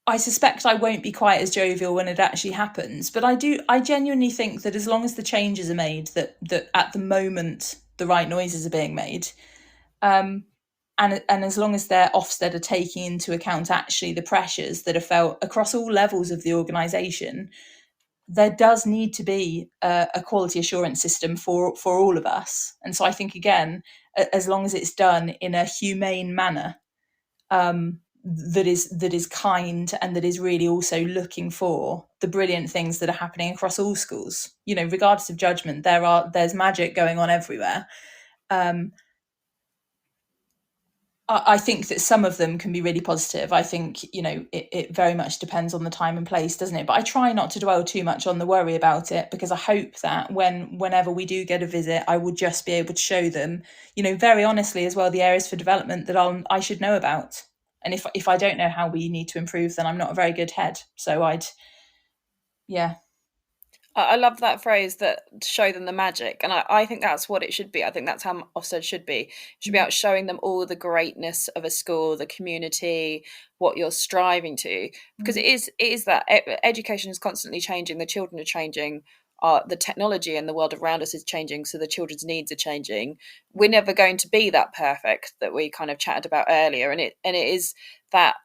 I suspect I won't be quite as jovial when it actually happens, but I genuinely think that as long as the changes are made, that at the moment the right noises are being made, and as long as their Ofsted are taking into account actually the pressures that are felt across all levels of the organisation, there does need to be a quality assurance system for all of us. And so I think, again, as long as it's done in a humane manner, that is kind, and that is really also looking for the brilliant things that are happening across all schools, regardless of judgment, there's magic going on everywhere. I think that some of them can be really positive. I think, it very much depends on the time and place, doesn't it? But I try not to dwell too much on the worry about it, because I hope that whenever we do get a visit, I will just be able to show them, very honestly as well, the areas for development that I should know about. And if I don't know how we need to improve, then I'm not a very good head. So I love that phrase, that show them the magic. And I think that's what it should be. I think that's how Ofsted should be. It should be about showing them all the greatness of a school, the community, what you're striving to. Because it is that education is constantly changing. The children are changing. The technology and the world around us is changing. So the children's needs are changing. We're never going to be that perfect that we kind of chatted about earlier. And it is that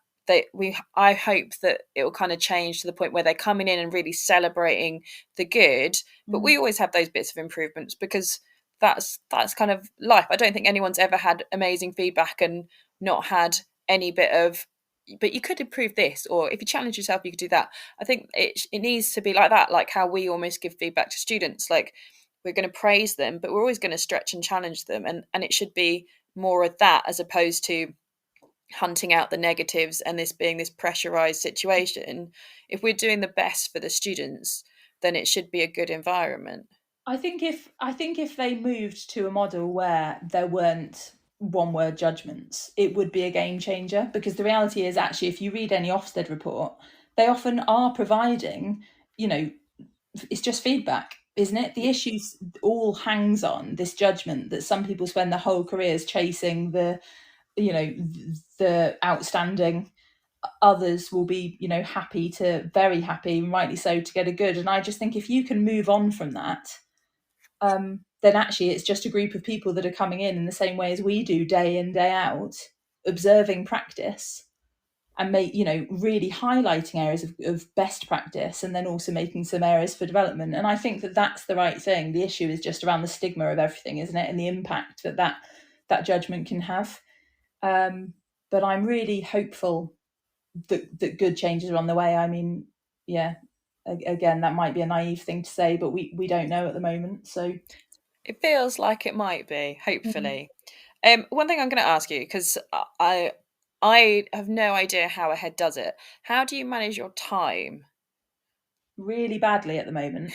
I hope that it will kind of change to the point where they're coming in and really celebrating the good, but we always have those bits of improvements, because that's kind of life. I don't think anyone's ever had amazing feedback and not had any bit of, but you could improve this, or if you challenge yourself you could do that. I think it needs to be like that, like how we almost give feedback to students. Like, we're going to praise them, but we're always going to stretch and challenge them, and it should be more of that, as opposed to hunting out the negatives and this being this pressurized situation. If we're doing the best for the students, then it should be a good environment. I think if they moved to a model where there weren't one word judgments, it would be a game changer, because the reality is, actually, if you read any Ofsted report, they often are providing, it's just feedback, isn't it? The issue all hangs on this judgment that some people spend their whole careers chasing the outstanding. Others will be, very happy, and rightly so, to get a good. And I just think if you can move on from that, then actually it's just a group of people that are coming in the same way as we do, day in, day out, observing practice, and really highlighting areas of best practice, and then also making some areas for development. And I think that that's the right thing. The issue is just around the stigma of everything, isn't it? And the impact that judgment can have. But I'm really hopeful that good changes are on the way. I mean, again, that might be a naive thing to say, but we don't know at the moment. So it feels like it might be, hopefully. One thing I'm going to ask you, because I have no idea how a head does it. How do you manage your time? Really badly at the moment.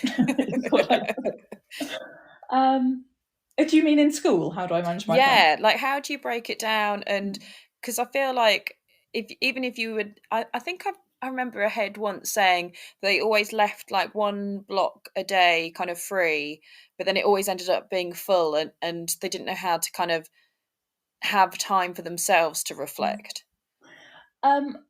Do you mean in school? How do I manage my time? Yeah, like, how do you break it down? And because I feel like even if you would, I think I remember a head once saying they always left like one block a day kind of free, but then it always ended up being full, and they didn't know how to kind of have time for themselves to reflect.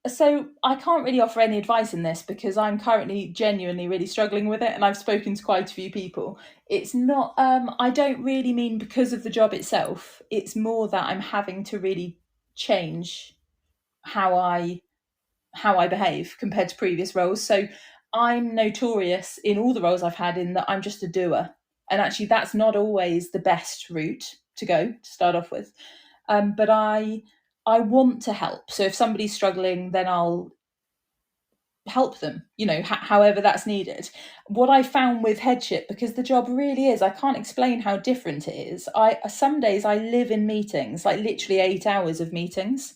So I can't really offer any advice in this, because I'm currently genuinely really struggling with it, and I've spoken to quite a few people. It's not, I don't really mean because of the job itself. It's more that I'm having to really change how I behave compared to previous roles. So I'm notorious in all the roles I've had in that I'm just a doer. And actually that's not always the best route to go to start off with. But I want to help. So if somebody's struggling, then I'll help them, however that's needed. What I found with Headship, because the job really is, I can't explain how different it is. Some days I live in meetings, like literally 8 hours of meetings.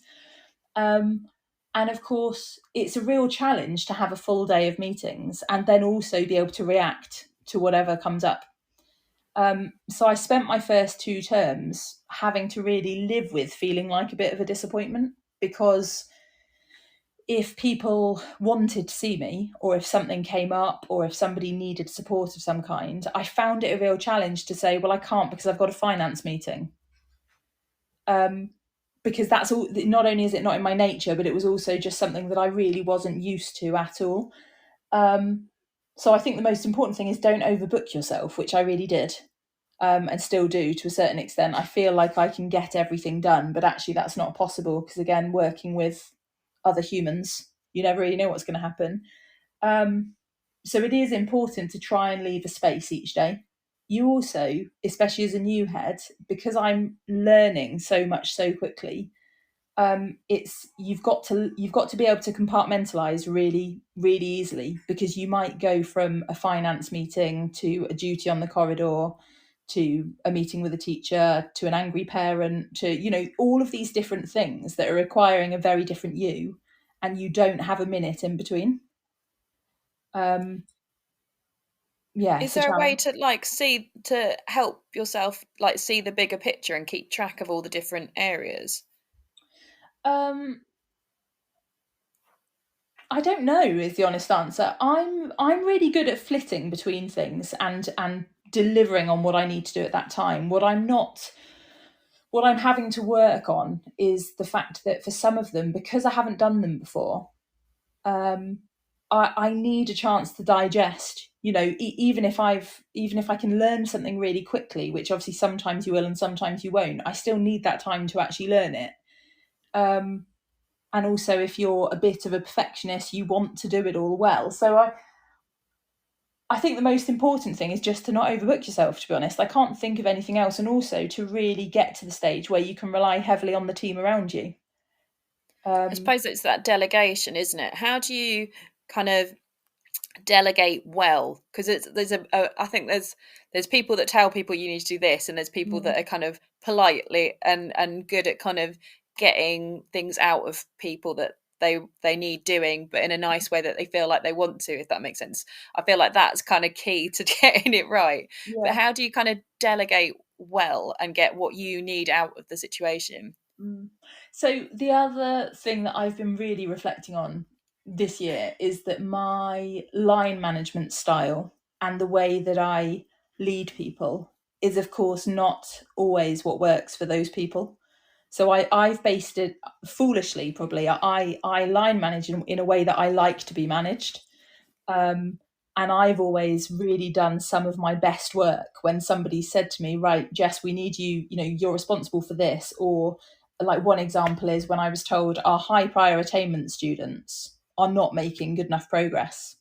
And of course, it's a real challenge to have a full day of meetings and then also be able to react to whatever comes up. So I spent my first 2 terms having to really live with feeling like a bit of a disappointment, because if people wanted to see me, or if something came up, or if somebody needed support of some kind, I found it a real challenge to say, well, I can't because I've got a finance meeting. Because that's all. Not only is it not in my nature, but it was also just something that I really wasn't used to at all. So I think the most important thing is don't overbook yourself, which I really did, and still do to a certain extent. I feel like I can get everything done, but actually that's not possible, because again, working with other humans, you never really know what's going to happen. So it is important to try and leave a space each day. You also, especially as a new head, because I'm learning so much so quickly, it's you've got to be able to compartmentalize really really easily, because you might go from a finance meeting to a duty on the corridor to a meeting with a teacher to an angry parent to, you know, all of these different things that are requiring a very different you, and you don't have a minute in between. Yeah, Is it's a there a way challenge. to help yourself like see the bigger picture and keep track of all the different areas? I don't know is the honest answer. I'm really good at flitting between things and delivering on what I need to do at that time. What I'm having to work on is the fact that for some of them, because I haven't done them before, I need a chance to digest. You know, even if I can learn something really quickly, which obviously sometimes you will and sometimes you won't, I still need that time to actually learn it. And also, if you're a bit of a perfectionist, you want to do it all well. So I think the most important thing is just to not overbook yourself, to be honest. I can't think of anything else. And also to really get to the stage where you can rely heavily on the team around you. I suppose it's that delegation, isn't it? How do you kind of delegate well? Because I think there's people that tell people you need to do this, and there's people that are kind of politely and good at kind of getting things out of people that they need doing, but in a nice way that they feel like they want to, if that makes sense. I feel like that's kind of key to getting it right. But Yeah. how do you kind of delegate well and get what you need out of the situation? So the other thing that I've been really reflecting on this year is that my line management style and the way that I lead people is, of course, not always what works for those people. So I've based it foolishly, probably. I line manage in a way that I like to be managed. And I've always really done some of my best work when somebody said to me, right, Jess, we need you, you know, you're responsible for this. Or like one example is when I was told our high prior attainment students are not making good enough progress.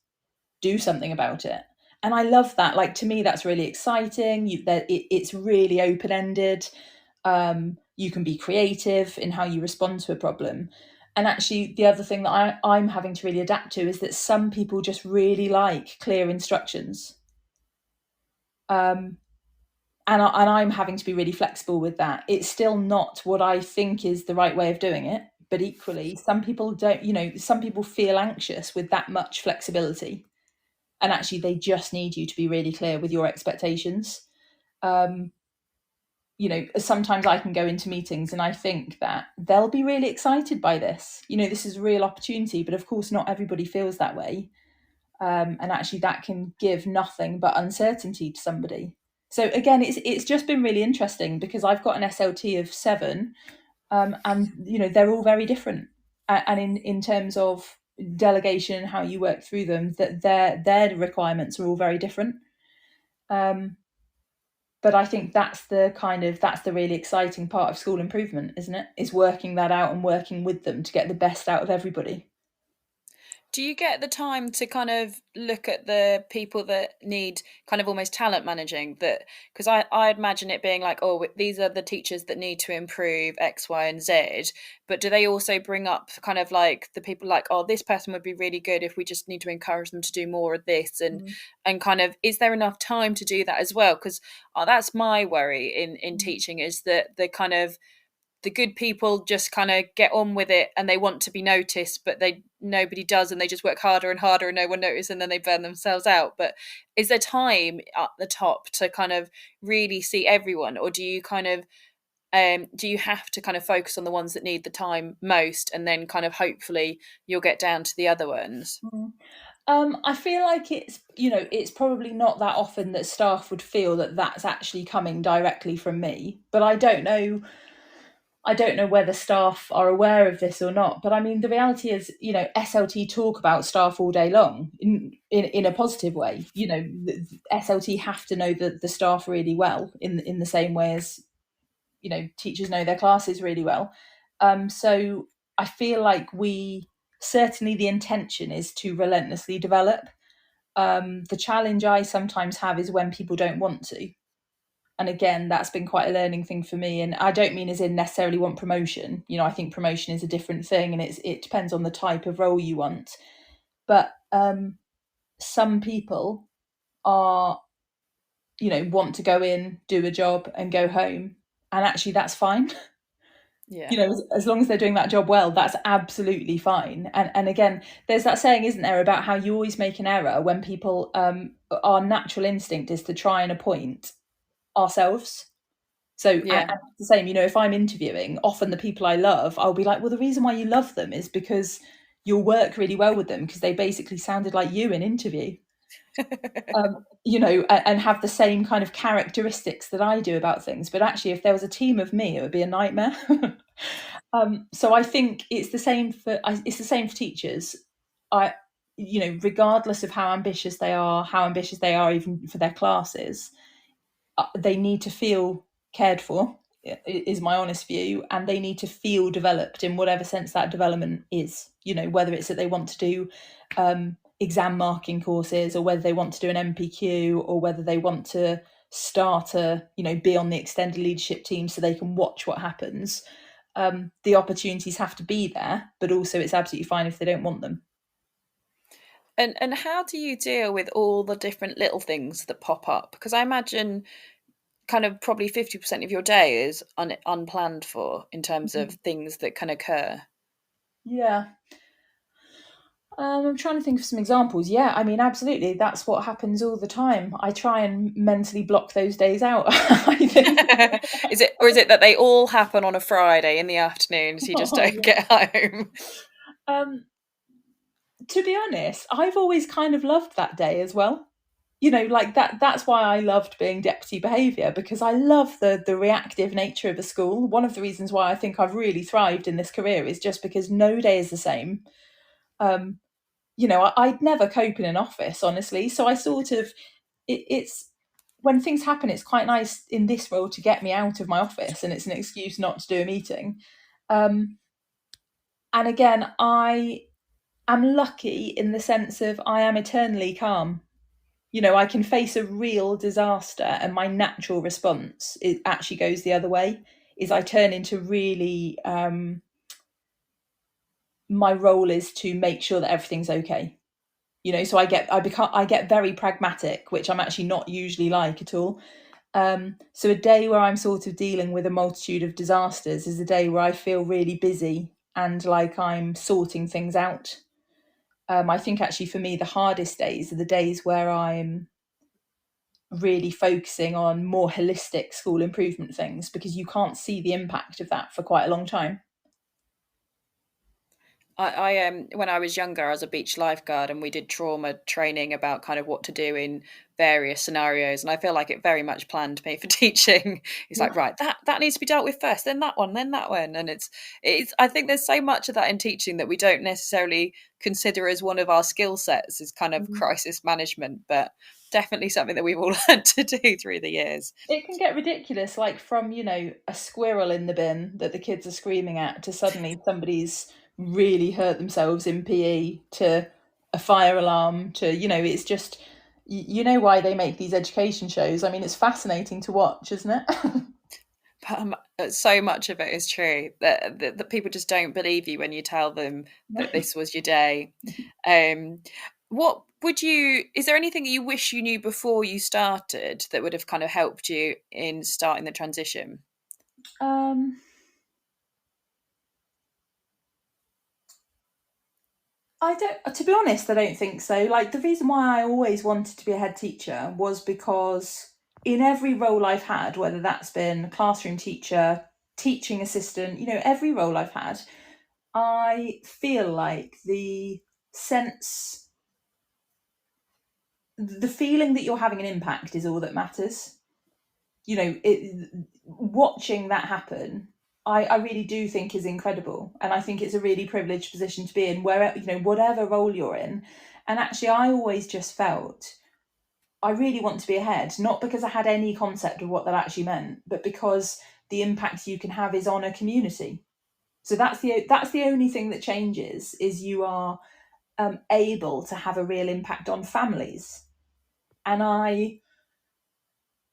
Do something about it. And I love that. Like, to me, that's really exciting. It's really open-ended. You can be creative in how you respond to a problem. And actually, the other thing that I'm having to really adapt to is that some people just really like clear instructions. And I'm having to be really flexible with that. It's still not what I think is the right way of doing it. But equally, some people don't, you know, some people feel anxious with that much flexibility. And actually, they just need you to be really clear with your expectations. You know, sometimes I can go into meetings and I think that they'll be really excited by this. You know, this is a real opportunity, but of course, not everybody feels that way. And actually, that can give nothing but uncertainty to somebody. So again, it's just been really interesting because I've got an SLT of 7, and you know they're all very different. And in terms of delegation and how you work through them, that their requirements are all very different. But I think that's the really exciting part of school improvement, isn't it? Is working that out and working with them to get the best out of everybody. Do you get the time to kind of look at the people that need kind of almost talent managing that? Because I imagine it being like, oh, these are the teachers that need to improve X, Y, and Z. But do they also bring up kind of like the people like, oh, this person would be really good if we just need to encourage them to do more of this, and kind of, is there enough time to do that as well? Because that's my worry in teaching, is that the kind of the good people just kind of get on with it and they want to be noticed, but nobody does, and they just work harder and harder and no one notices, and then they burn themselves out. But is there time at the top to kind of really see everyone, or do you kind of do you have to kind of focus on the ones that need the time most, and then kind of hopefully you'll get down to the other ones? I feel like it's probably not that often that staff would feel that that's actually coming directly from me, but I don't know whether staff are aware of this or not. But I mean, the reality is, you know, SLT talk about staff all day long in a positive way. You know, the SLT have to know the staff really well in the same way as, you know, teachers know their classes really well. So I feel like certainly the intention is to relentlessly develop. The challenge I sometimes have is when people don't want to. And again, that's been quite a learning thing for me. And I don't mean as in necessarily want promotion. I think promotion is a different thing, and it depends on the type of role you want. But some people are, want to go in, do a job and go home. And actually that's fine. Yeah. As long as they're doing that job well, that's absolutely fine. And again, there's that saying, isn't there, about how you always make an error when people, our natural instinct is to try and appoint ourselves. So Yeah. and it's the same, if I'm interviewing, often the people I love, I'll be like, well, the reason why you love them is because you'll work really well with them because they basically sounded like you in interview. And have the same kind of characteristics that I do about things. But actually, if there was a team of me, it would be a nightmare. So I think it's the same for teachers. Regardless of how ambitious they are even for their classes, they need to feel cared for, is my honest view, and they need to feel developed in whatever sense that development is. Whether it's that they want to do exam marking courses, or whether they want to do an MPQ, or whether they want to start be on the extended leadership team so they can watch what happens. The opportunities have to be there, but also it's absolutely fine if they don't want them. And how do you deal with all the different little things that pop up? Because I imagine kind of probably 50% of your day is unplanned for in terms of things that can occur. Yeah. I'm trying to think of some examples. Yeah, I mean, absolutely. That's what happens all the time. I try and mentally block those days out, I think. Is it that they all happen on a Friday in the afternoon, so you just don't get home? To be honest, I've always kind of loved that day as well. Like that's why I loved being deputy behaviour, because I love the reactive nature of a school. One of the reasons why I think I've really thrived in this career is just because no day is the same. I'd never cope in an office, honestly. So I sort of, it's when things happen, it's quite nice in this role to get me out of my office, and it's an excuse not to do a meeting. And again, I am lucky in the sense of I am eternally calm. I can face a real disaster, and my natural response actually goes the other way. Is I turn into really, my role is to make sure that everything's okay. So I get very pragmatic, which I'm actually not usually like at all. So a day where I'm sort of dealing with a multitude of disasters is a day where I feel really busy and like I'm sorting things out. I think actually for me, the hardest days are the days where I'm really focusing on more holistic school improvement things, because you can't see the impact of that for quite a long time. I when I was younger, I was a beach lifeguard, and we did trauma training about kind of what to do in various scenarios, and I feel like it very much planned me for teaching. It's like, right, that needs to be dealt with first, then that one, and it's I think there's so much of that in teaching that we don't necessarily consider as one of our skill sets, is kind of crisis management, but definitely something that we've all learned to do through the years. It can get ridiculous, like from a squirrel in the bin that the kids are screaming at, to suddenly somebody's really hurt themselves in PE, to a fire alarm, to it's just why they make these education shows. I mean, it's fascinating to watch, isn't it? So much of it is true that people just don't believe you when you tell them that this was your day. What is there anything that you wish you knew before you started that would have kind of helped you in starting the transition? To be honest, I don't think so. Like, the reason why I always wanted to be a head teacher was because in every role I've had, whether that's been classroom teacher, teaching assistant, every role I've had, I feel like the feeling that you're having an impact is all that matters. Watching that happen, I really do think is incredible, and I think it's a really privileged position to be in, where whatever role you're in. And actually, I always just felt I really want to be a head, not because I had any concept of what that actually meant, but because the impact you can have is on a community. So that's the only thing that changes, is you are able to have a real impact on families. And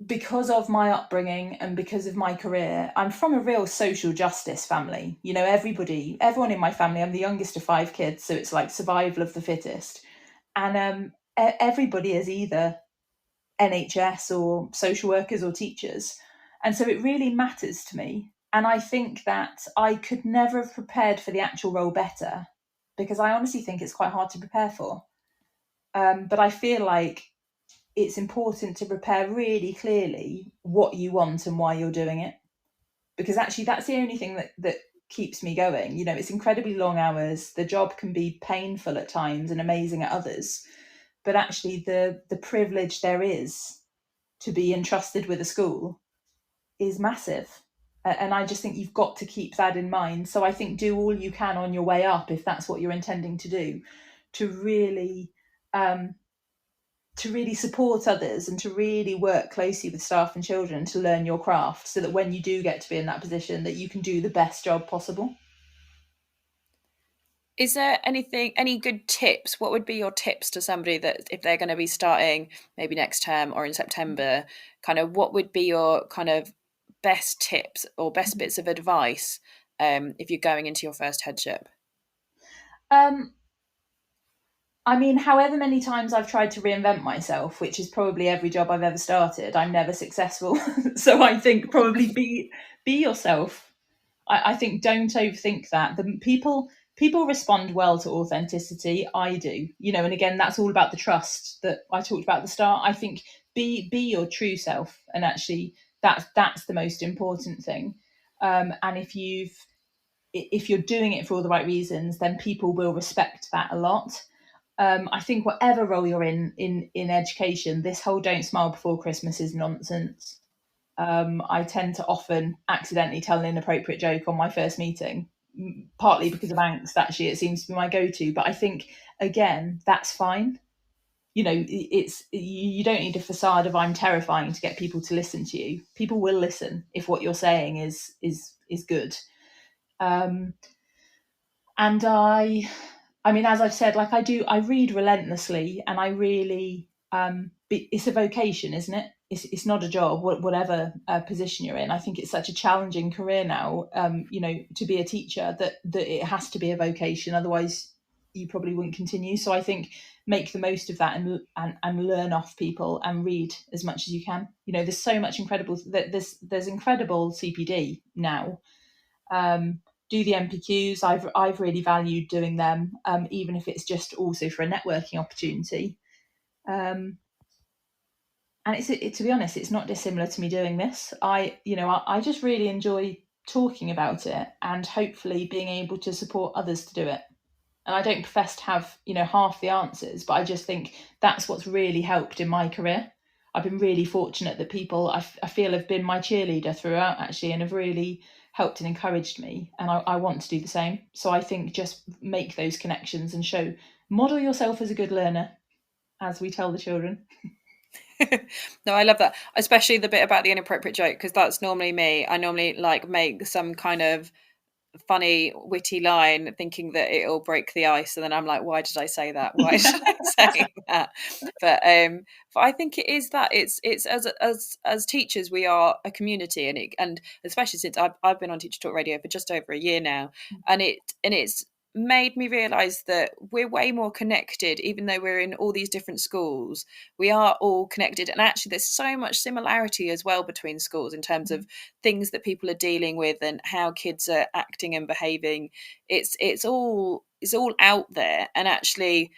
because of my upbringing and because of my career, I'm from a real social justice family. You know, everyone in my family, I'm the youngest of 5 kids, so it's like survival of the fittest. And everybody is either NHS or social workers or teachers. And so it really matters to me. And I think that I could never have prepared for the actual role better, because I honestly think it's quite hard to prepare for. But I feel like it's important to prepare really clearly what you want and why you're doing it, because actually that's the only thing that keeps me going. You know, it's incredibly long hours. The job can be painful at times and amazing at others, but actually the privilege there is to be entrusted with a school is massive. And I just think you've got to keep that in mind. So I think do all you can on your way up, if that's what you're intending to do, to really support others and to really work closely with staff and children to learn your craft, so that when you do get to be in that position, that you can do the best job possible. Is there any good tips? What would be your tips to somebody that if they're going to be starting maybe next term or in September, kind of what would be your kind of best tips or best bits of advice if you're going into your first headship? I mean, however many times I've tried to reinvent myself, which is probably every job I've ever started, I'm never successful. So I think probably be yourself. I think don't overthink that. The people respond well to authenticity. I do, you know, and again, that's all about the trust that I talked about at the start. I think be your true self, and actually that's the most important thing. And if you're doing it for all the right reasons, then people will respect that a lot. I think whatever role you're in education, this whole "don't smile before Christmas" is nonsense. I tend to often accidentally tell an inappropriate joke on my first meeting, partly because of angst. Actually, it seems to be my go-to. But I think, again, that's fine. You know, you don't need a facade of "I'm terrifying" to get people to listen to you. People will listen if what you're saying is good. And I mean, as I've said, like I read relentlessly, and I really, it's a vocation, isn't it? It's not a job, whatever position you're in. I think it's such a challenging career now, you know, to be a teacher, that it has to be a vocation. Otherwise, you probably wouldn't continue. So I think make the most of that and learn off people and read as much as you can. You know, there's so much incredible, there's incredible CPD now. Do the MPQs. I've really valued doing them, even if it's just also for a networking opportunity. And to be honest, it's not dissimilar to me doing this. I just really enjoy talking about it and hopefully being able to support others to do it. And I don't profess to have, you know, half the answers, but I just think that's what's really helped in my career. I've been really fortunate that people I feel have been my cheerleader throughout, actually, and have really helped and encouraged me, and I want to do the same. So I think just make those connections and model yourself as a good learner, as we tell the children. No, I love that, especially the bit about the inappropriate joke, because that's normally me. I normally like make some kind of funny witty line thinking that it'll break the ice, and then I'm like, why did I say that? Why did I say that? But I think it is that it's as teachers, we are a community, and especially since I've been on Teacher Talk Radio for just over a year now, and it's made me realize that we're way more connected. Even though we're in all these different schools, we are all connected, and actually there's so much similarity as well between schools in terms of things that people are dealing with and how kids are acting and behaving. It's all out there, and actually,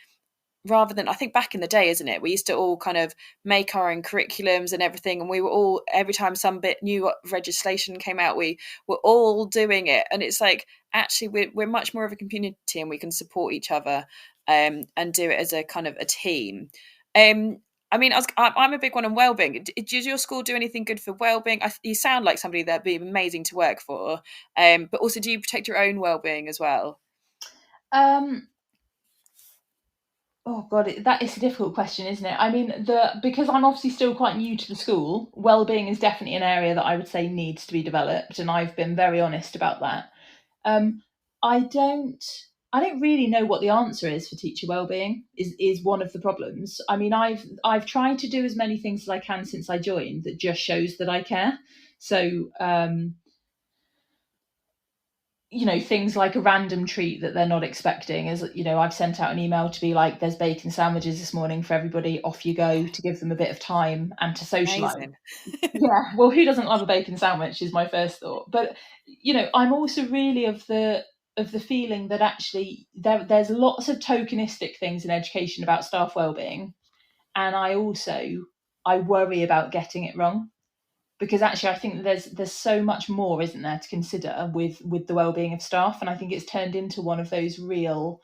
rather than, I think back in the day, isn't it, we used to all kind of make our own curriculums and everything, and we were all, every time some bit new legislation came out, we were all doing it, and it's like, actually we're much more of a community, and we can support each other and do it as a kind of a team. I mean, I'm a big one on wellbeing. Does your school do anything good for wellbeing? You sound like somebody that'd be amazing to work for, but also, do you protect your own wellbeing as well? Oh God, that is a difficult question, isn't it? I mean, because I'm obviously still quite new to the school, wellbeing is definitely an area that I would say needs to be developed, and I've been very honest about that. I don't I don't really know what the answer is for teacher wellbeing. Is one of the problems. I mean, I've tried to do as many things as I can since I joined that just shows that I care. So things like a random treat that they're not expecting is, I've sent out an email to be like, there's bacon sandwiches this morning for everybody, off you go, to give them a bit of time and to socialise. Yeah, well, who doesn't love a bacon sandwich is my first thought. But, I'm also really of the feeling that actually there's lots of tokenistic things in education about staff wellbeing. And I worry about getting it wrong. Because actually, I think there's so much more, isn't there, to consider with the well-being of staff, and I think it's turned into one of those real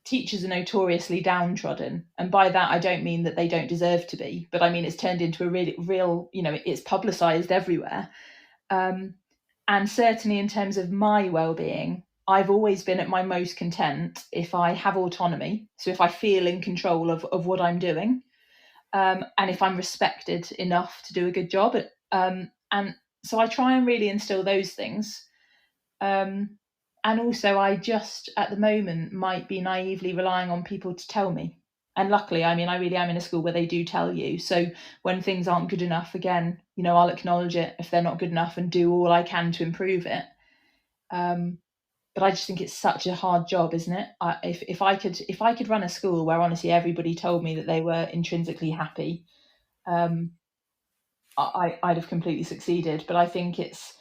teachers are notoriously downtrodden, and by that I don't mean that they don't deserve to be, but I mean it's turned into a really real, it's publicised everywhere, and certainly in terms of my well-being, I've always been at my most content if I have autonomy, so if I feel in control of what I'm doing. And if I'm respected enough to do a good job. And so I try and really instill those things. And also I just, at the moment, might be naively relying on people to tell me. And luckily, I really am in a school where they do tell you. So when things aren't good enough, again, I'll acknowledge it if they're not good enough and do all I can to improve it. But I just think it's such a hard job, isn't it? If I could run a school where honestly everybody told me that they were intrinsically happy, I'd have completely succeeded. But I think it's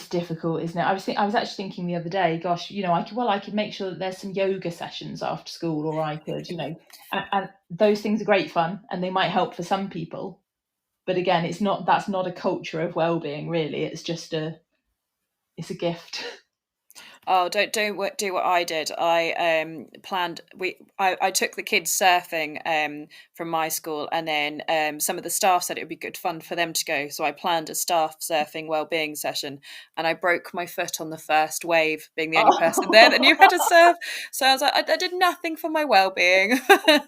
difficult, isn't it? I was actually thinking the other day, gosh, I could make sure that there's some yoga sessions after school, or I could, and those things are great fun and they might help for some people. But again, that's not a culture of well-being, really. It's just it's a gift. Oh, don't do what I did. I planned. I took the kids surfing from my school, and then some of the staff said it would be good fun for them to go. So I planned a staff surfing wellbeing session, and I broke my foot on the first wave, being the only person there that knew how to surf. So I was like, I did nothing for my wellbeing, but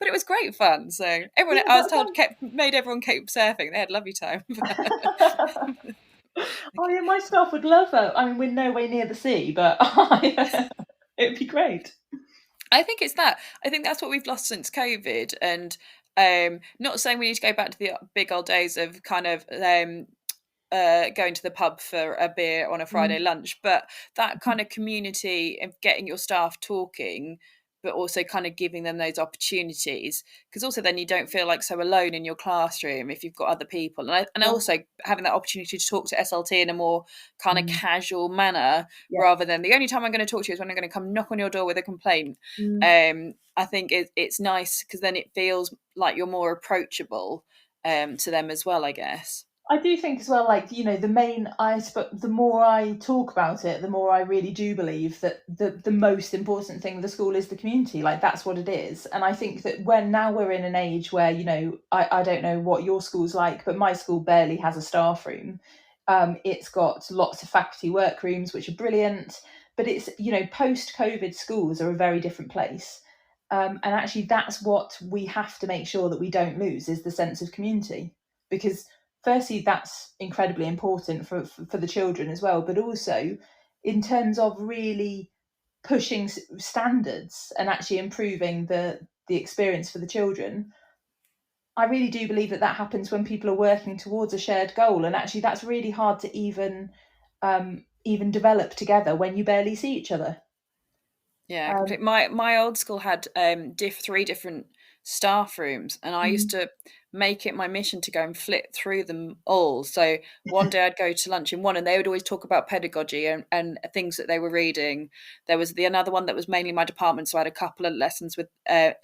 it was great fun. So everyone, I was told, made everyone keep surfing. They had a lovely time. Oh yeah, my staff would love it. We're nowhere near the sea, but it'd be great. I think it's that. I think that's what we've lost since COVID, and not saying we need to go back to the big old days of kind of going to the pub for a beer on a Friday lunch, but that kind of community of getting your staff talking, but also kind of giving them those opportunities, because also then you don't feel like so alone in your classroom if you've got other people, and also having that opportunity to talk to SLT in a more kind of casual manner, rather than the only time I'm going to talk to you is when I'm going to come knock on your door with a complaint. I think it's nice because then it feels like you're more approachable to them as well, I guess. I do think as well, the more I talk about it, the more I really do believe that the most important thing of the school is the community. Like, that's what it is. And I think that now we're in an age where, I don't know what your school's like, but my school barely has a staff room. It's got lots of faculty workrooms, which are brilliant, but it's, post-COVID schools are a very different place. And actually that's what we have to make sure that we don't lose, is the sense of community, because firstly, that's incredibly important for the children as well, but also in terms of really pushing standards and actually improving the experience for the children. I really do believe that happens when people are working towards a shared goal, and actually that's really hard to even develop together when you barely see each other. Yeah, my old school had 3 different staff rooms, and I used to make it my mission to go and flip through them all. So one day I'd go to lunch in one, and they would always talk about pedagogy and things that they were reading. There was another one that was mainly my department, so I had a couple of lessons with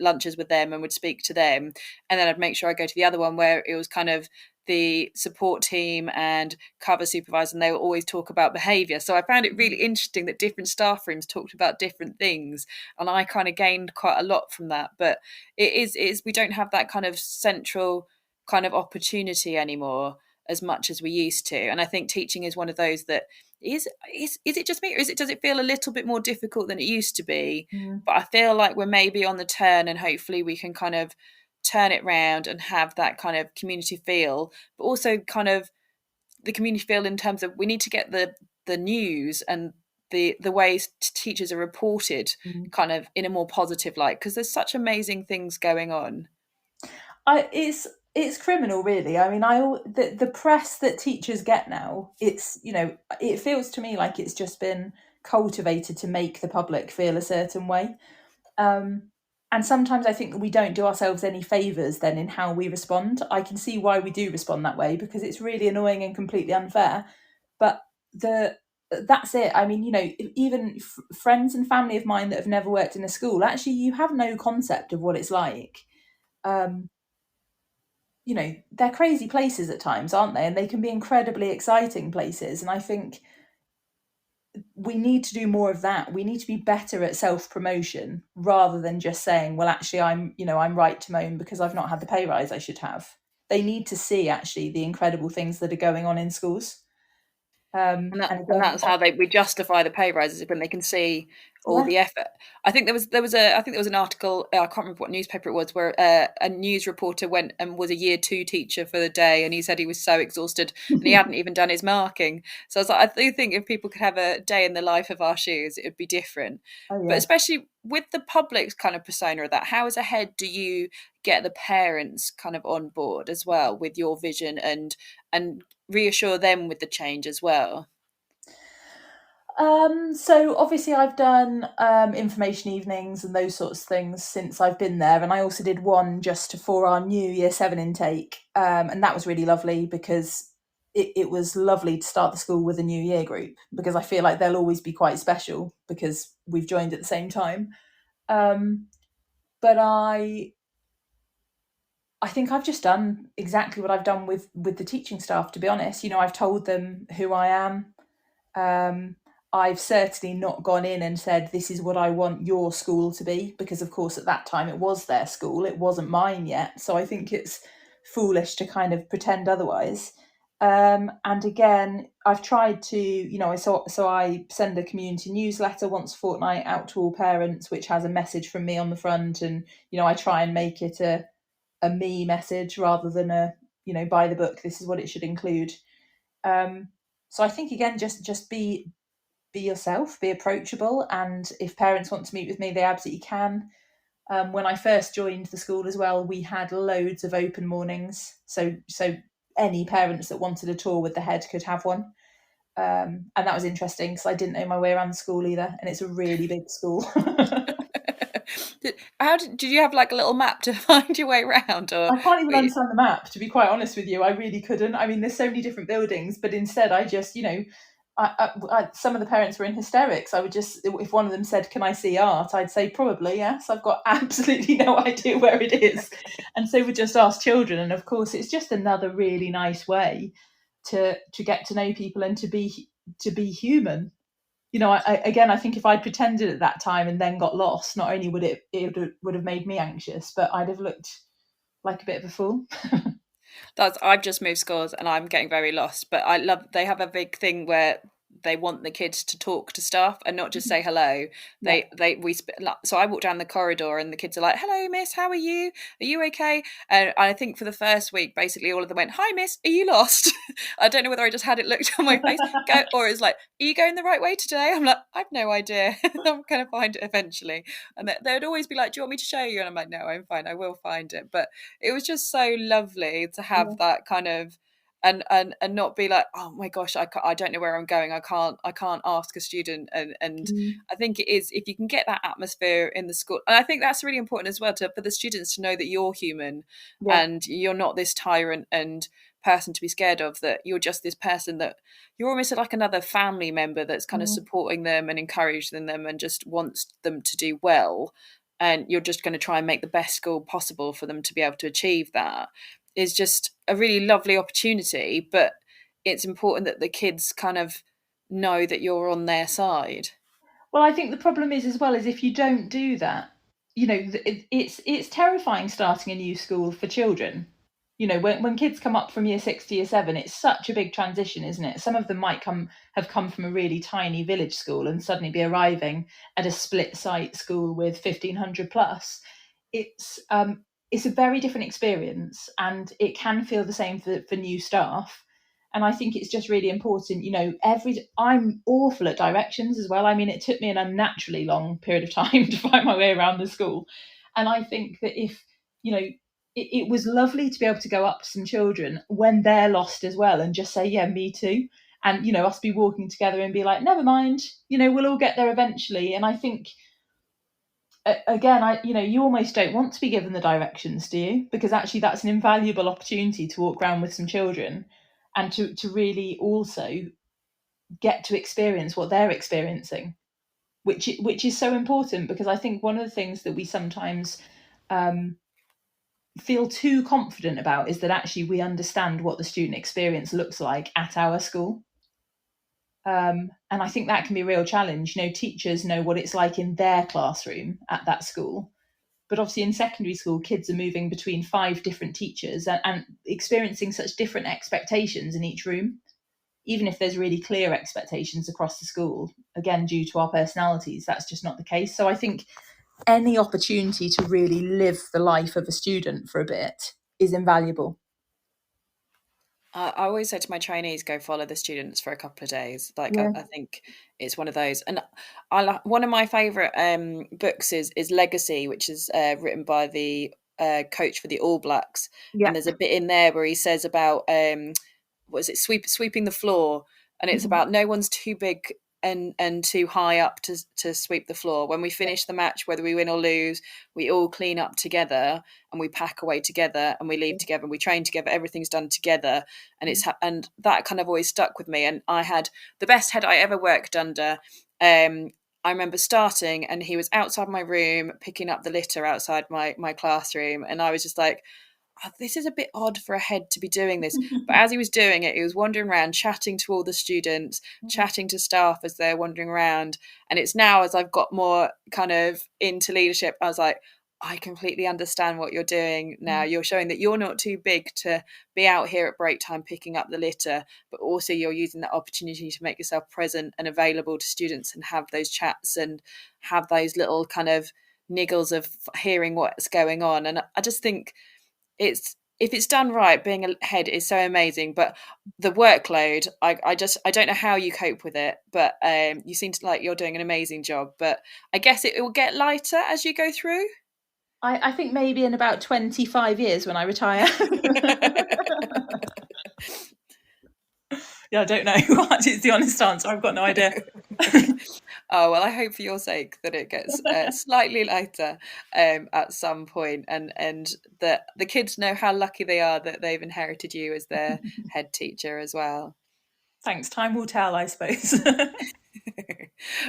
lunches with them and would speak to them, and then I'd make sure I go to the other one where it was kind of the support team and cover supervisor, and they would always talk about behaviour. So I found it really interesting that different staff rooms talked about different things, and I kind of gained quite a lot from that. But it is we don't have that kind of central kind of opportunity anymore as much as we used to. And I think teaching is one of those that is it just me, or does it feel a little bit more difficult than it used to be? But I feel like we're maybe on the turn, and hopefully we can kind of turn it round and have that kind of community feel, but also kind of the community feel in terms of we need to get the news and the ways teachers are reported kind of in a more positive light, because there's such amazing things going on. It's criminal, really. I mean, the press that teachers get now, it's, you know, it feels to me like it's just been cultivated to make the public feel a certain way. And sometimes I think that we don't do ourselves any favours then in how we respond. I can see why we do respond that way, because it's really annoying and completely unfair. But that's it. I mean, you know, even friends and family of mine that have never worked in a school, actually, you have no concept of what it's like. You know, they're crazy places at times, aren't they? And they can be incredibly exciting places. And I think we need to do more of that. We need to be better at self-promotion rather than just saying, well, actually, I'm right to moan because I've not had the pay rise I should have. They need to see actually the incredible things that are going on in schools. And that's how we justify the pay rises, when they can see all the effort. I think there was an article, I can't remember what newspaper it was, where a news reporter went and was a year 2 teacher for the day, and he said he was so exhausted and he hadn't even done his marking. So I was like, I do think if people could have a day in the life of our shoes, it would be different. But especially with the public's kind of persona of that, how as a head do you get the parents kind of on board as well with your vision and reassure them with the change as well? So obviously I've done information evenings and those sorts of things since I've been there, and I also did one just for our new Year 7 intake, and that was really lovely because it was lovely to start the school with a new year group, because I feel like they'll always be quite special because we've joined at the same time. But I think I've just done exactly what I've done with the teaching staff, to be honest. You know, I've told them who I am. I've certainly not gone in and said, this is what I want your school to be, because of course at that time it was their school, it wasn't mine yet. So I think it's foolish to kind of pretend otherwise. And again, I've tried to, you know, so I send a community newsletter once a fortnight out to all parents, which has a message from me on the front. And, you know, I try and make it a me message rather than a, you know, by the book, this is what it should include. So I think, again, just be yourself, be approachable, and if parents want to meet with me, they absolutely can. When I first joined the school as well, we had loads of open mornings, so any parents that wanted a tour with the head could have one, and that was interesting because I didn't know my way around the school either, and it's a really big school. Did you have like a little map to find your way around? Or I can't even understand the map, to be quite honest with you. I really couldn't. I mean, there's so many different buildings, but instead I just, you know, some of the parents were in hysterics. I would just, if one of them said, can I see art? I'd say probably yes. I've got absolutely no idea where it is. And so we just ask children. And of course, it's just another really nice way to get to know people and to be human. You know, I think if I'd pretended at that time and then got lost, not only would it would have made me anxious, but I'd have looked like a bit of a fool. I've just moved schools and I'm getting very lost, but they have a big thing where they want the kids to talk to staff and not just say hello. So I walk down the corridor and the kids are like, hello miss, how are you okay? And I think for the first week basically all of them went, hi miss, are you lost? I don't know whether I just had it looked on my face or it's like, are you going the right way today? I'm like, I've no idea. I'm going to find it eventually. And they'd always be like, do you want me to show you? And I'm like, no, I'm fine, I will find it. But it was just so lovely to have that kind of and not be like, oh my gosh, I don't know where I'm going, I can't ask a student, and I think it is, if you can get that atmosphere in the school, and I think that's really important as well for the students to know that you're human and you're not this tyrant and person to be scared of, that you're just this person that you're almost like another family member that's kind of supporting them and encouraging them and just wants them to do well, and you're just going to try and make the best school possible for them to be able to achieve that, is just a really lovely opportunity. But it's important that the kids kind of know that you're on their side. Well, I think the problem is as well is if you don't do that, you know, it's terrifying starting a new school for children. You know, when kids come up from year 6 to year 7, it's such a big transition, isn't it? Some of them might have come from a really tiny village school and suddenly be arriving at a split site school with 1,500 plus. It's a very different experience, and it can feel the same for new staff. And I think it's just really important, I'm awful at directions as well. I mean, it took me an unnaturally long period of time to find my way around the school. And I think that if, it was lovely to be able to go up to some children when they're lost as well and just say, yeah, me too. And, us be walking together and be like, never mind, we'll all get there eventually. And I think, again, you almost don't want to be given the directions, do you? Because actually that's an invaluable opportunity to walk around with some children and to really also get to experience what they're experiencing, which is so important, because I think one of the things that we sometimes feel too confident about is that actually we understand what the student experience looks like at our school. And I think that can be a real challenge. Teachers know what it's like in their classroom at that school. But obviously in secondary school, kids are moving between 5 different teachers and experiencing such different expectations in each room, even if there's really clear expectations across the school. Again, due to our personalities, that's just not the case. So I think any opportunity to really live the life of a student for a bit is invaluable. I always say to my trainees, go follow the students for a couple of days. I think it's one of those. And one of my favourite books is Legacy, which is written by the coach for the All Blacks. Yeah. And there's a bit in there where he says about, sweeping the floor. And it's about no one's too big and too high up to sweep the floor. When we finish the match, whether we win or lose, we all clean up together and we pack away together and we leave together and we train together. Everything's done together, and and that kind of always stuck with me. And I had the best head I ever worked under. I remember starting, and he was outside my room picking up the litter outside my classroom, and I was just like, this is a bit odd for a head to be doing this. But as he was doing it, he was wandering around, chatting to all the students, chatting to staff as they're wandering around. And it's now, as I've got more kind of into leadership, I was like, I completely understand what you're doing now. You're showing that you're not too big to be out here at break time picking up the litter, but also you're using that opportunity to make yourself present and available to students and have those chats and have those little kind of niggles of hearing what's going on. And I just think if it's done right, being a head is so amazing. But the workload, I don't know how you cope with it, but you seem to like you're doing an amazing job. But I guess it will get lighter as you go through. I think maybe in about 25 years when I retire. Yeah, I don't know. It's the honest answer. I've got no idea. Oh, well, I hope for your sake that it gets slightly lighter at some point, and that the kids know how lucky they are that they've inherited you as their head teacher as well. Thanks. Time will tell, I suppose.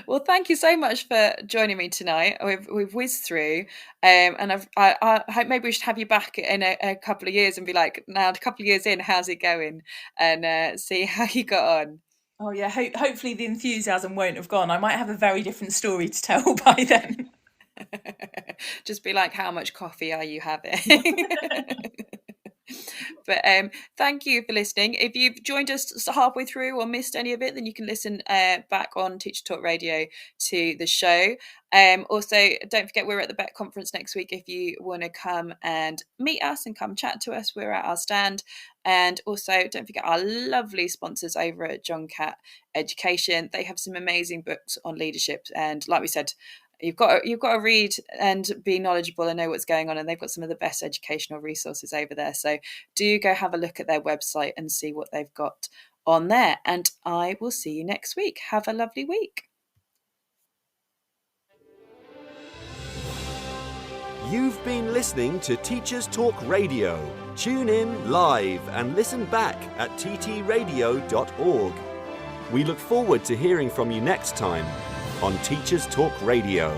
Well, thank you so much for joining me tonight. We've whizzed through, and I hope maybe we should have you back in a couple of years and be like, now a couple of years in, how's it going, and see how you got on. Oh yeah, hopefully the enthusiasm won't have gone. I might have a very different story to tell by then. Just be like, how much coffee are you having? But thank you for listening. If you've joined us halfway through or missed any of it, then you can listen back on Teacher Talk Radio to the show. Also, don't forget, we're at the BET conference next week. If you want to come and meet us and come chat to us, we're at our stand. And also, don't forget our lovely sponsors over at John Catt Education. They have some amazing books on leadership. And like we said, You've got to read and be knowledgeable and know what's going on, and they've got some of the best educational resources over there. So do go have a look at their website and see what they've got on there. And I will see you next week. Have a lovely week. You've been listening to Teachers Talk Radio. Tune in live and listen back at ttradio.org. We look forward to hearing from you next time on Teachers Talk Radio.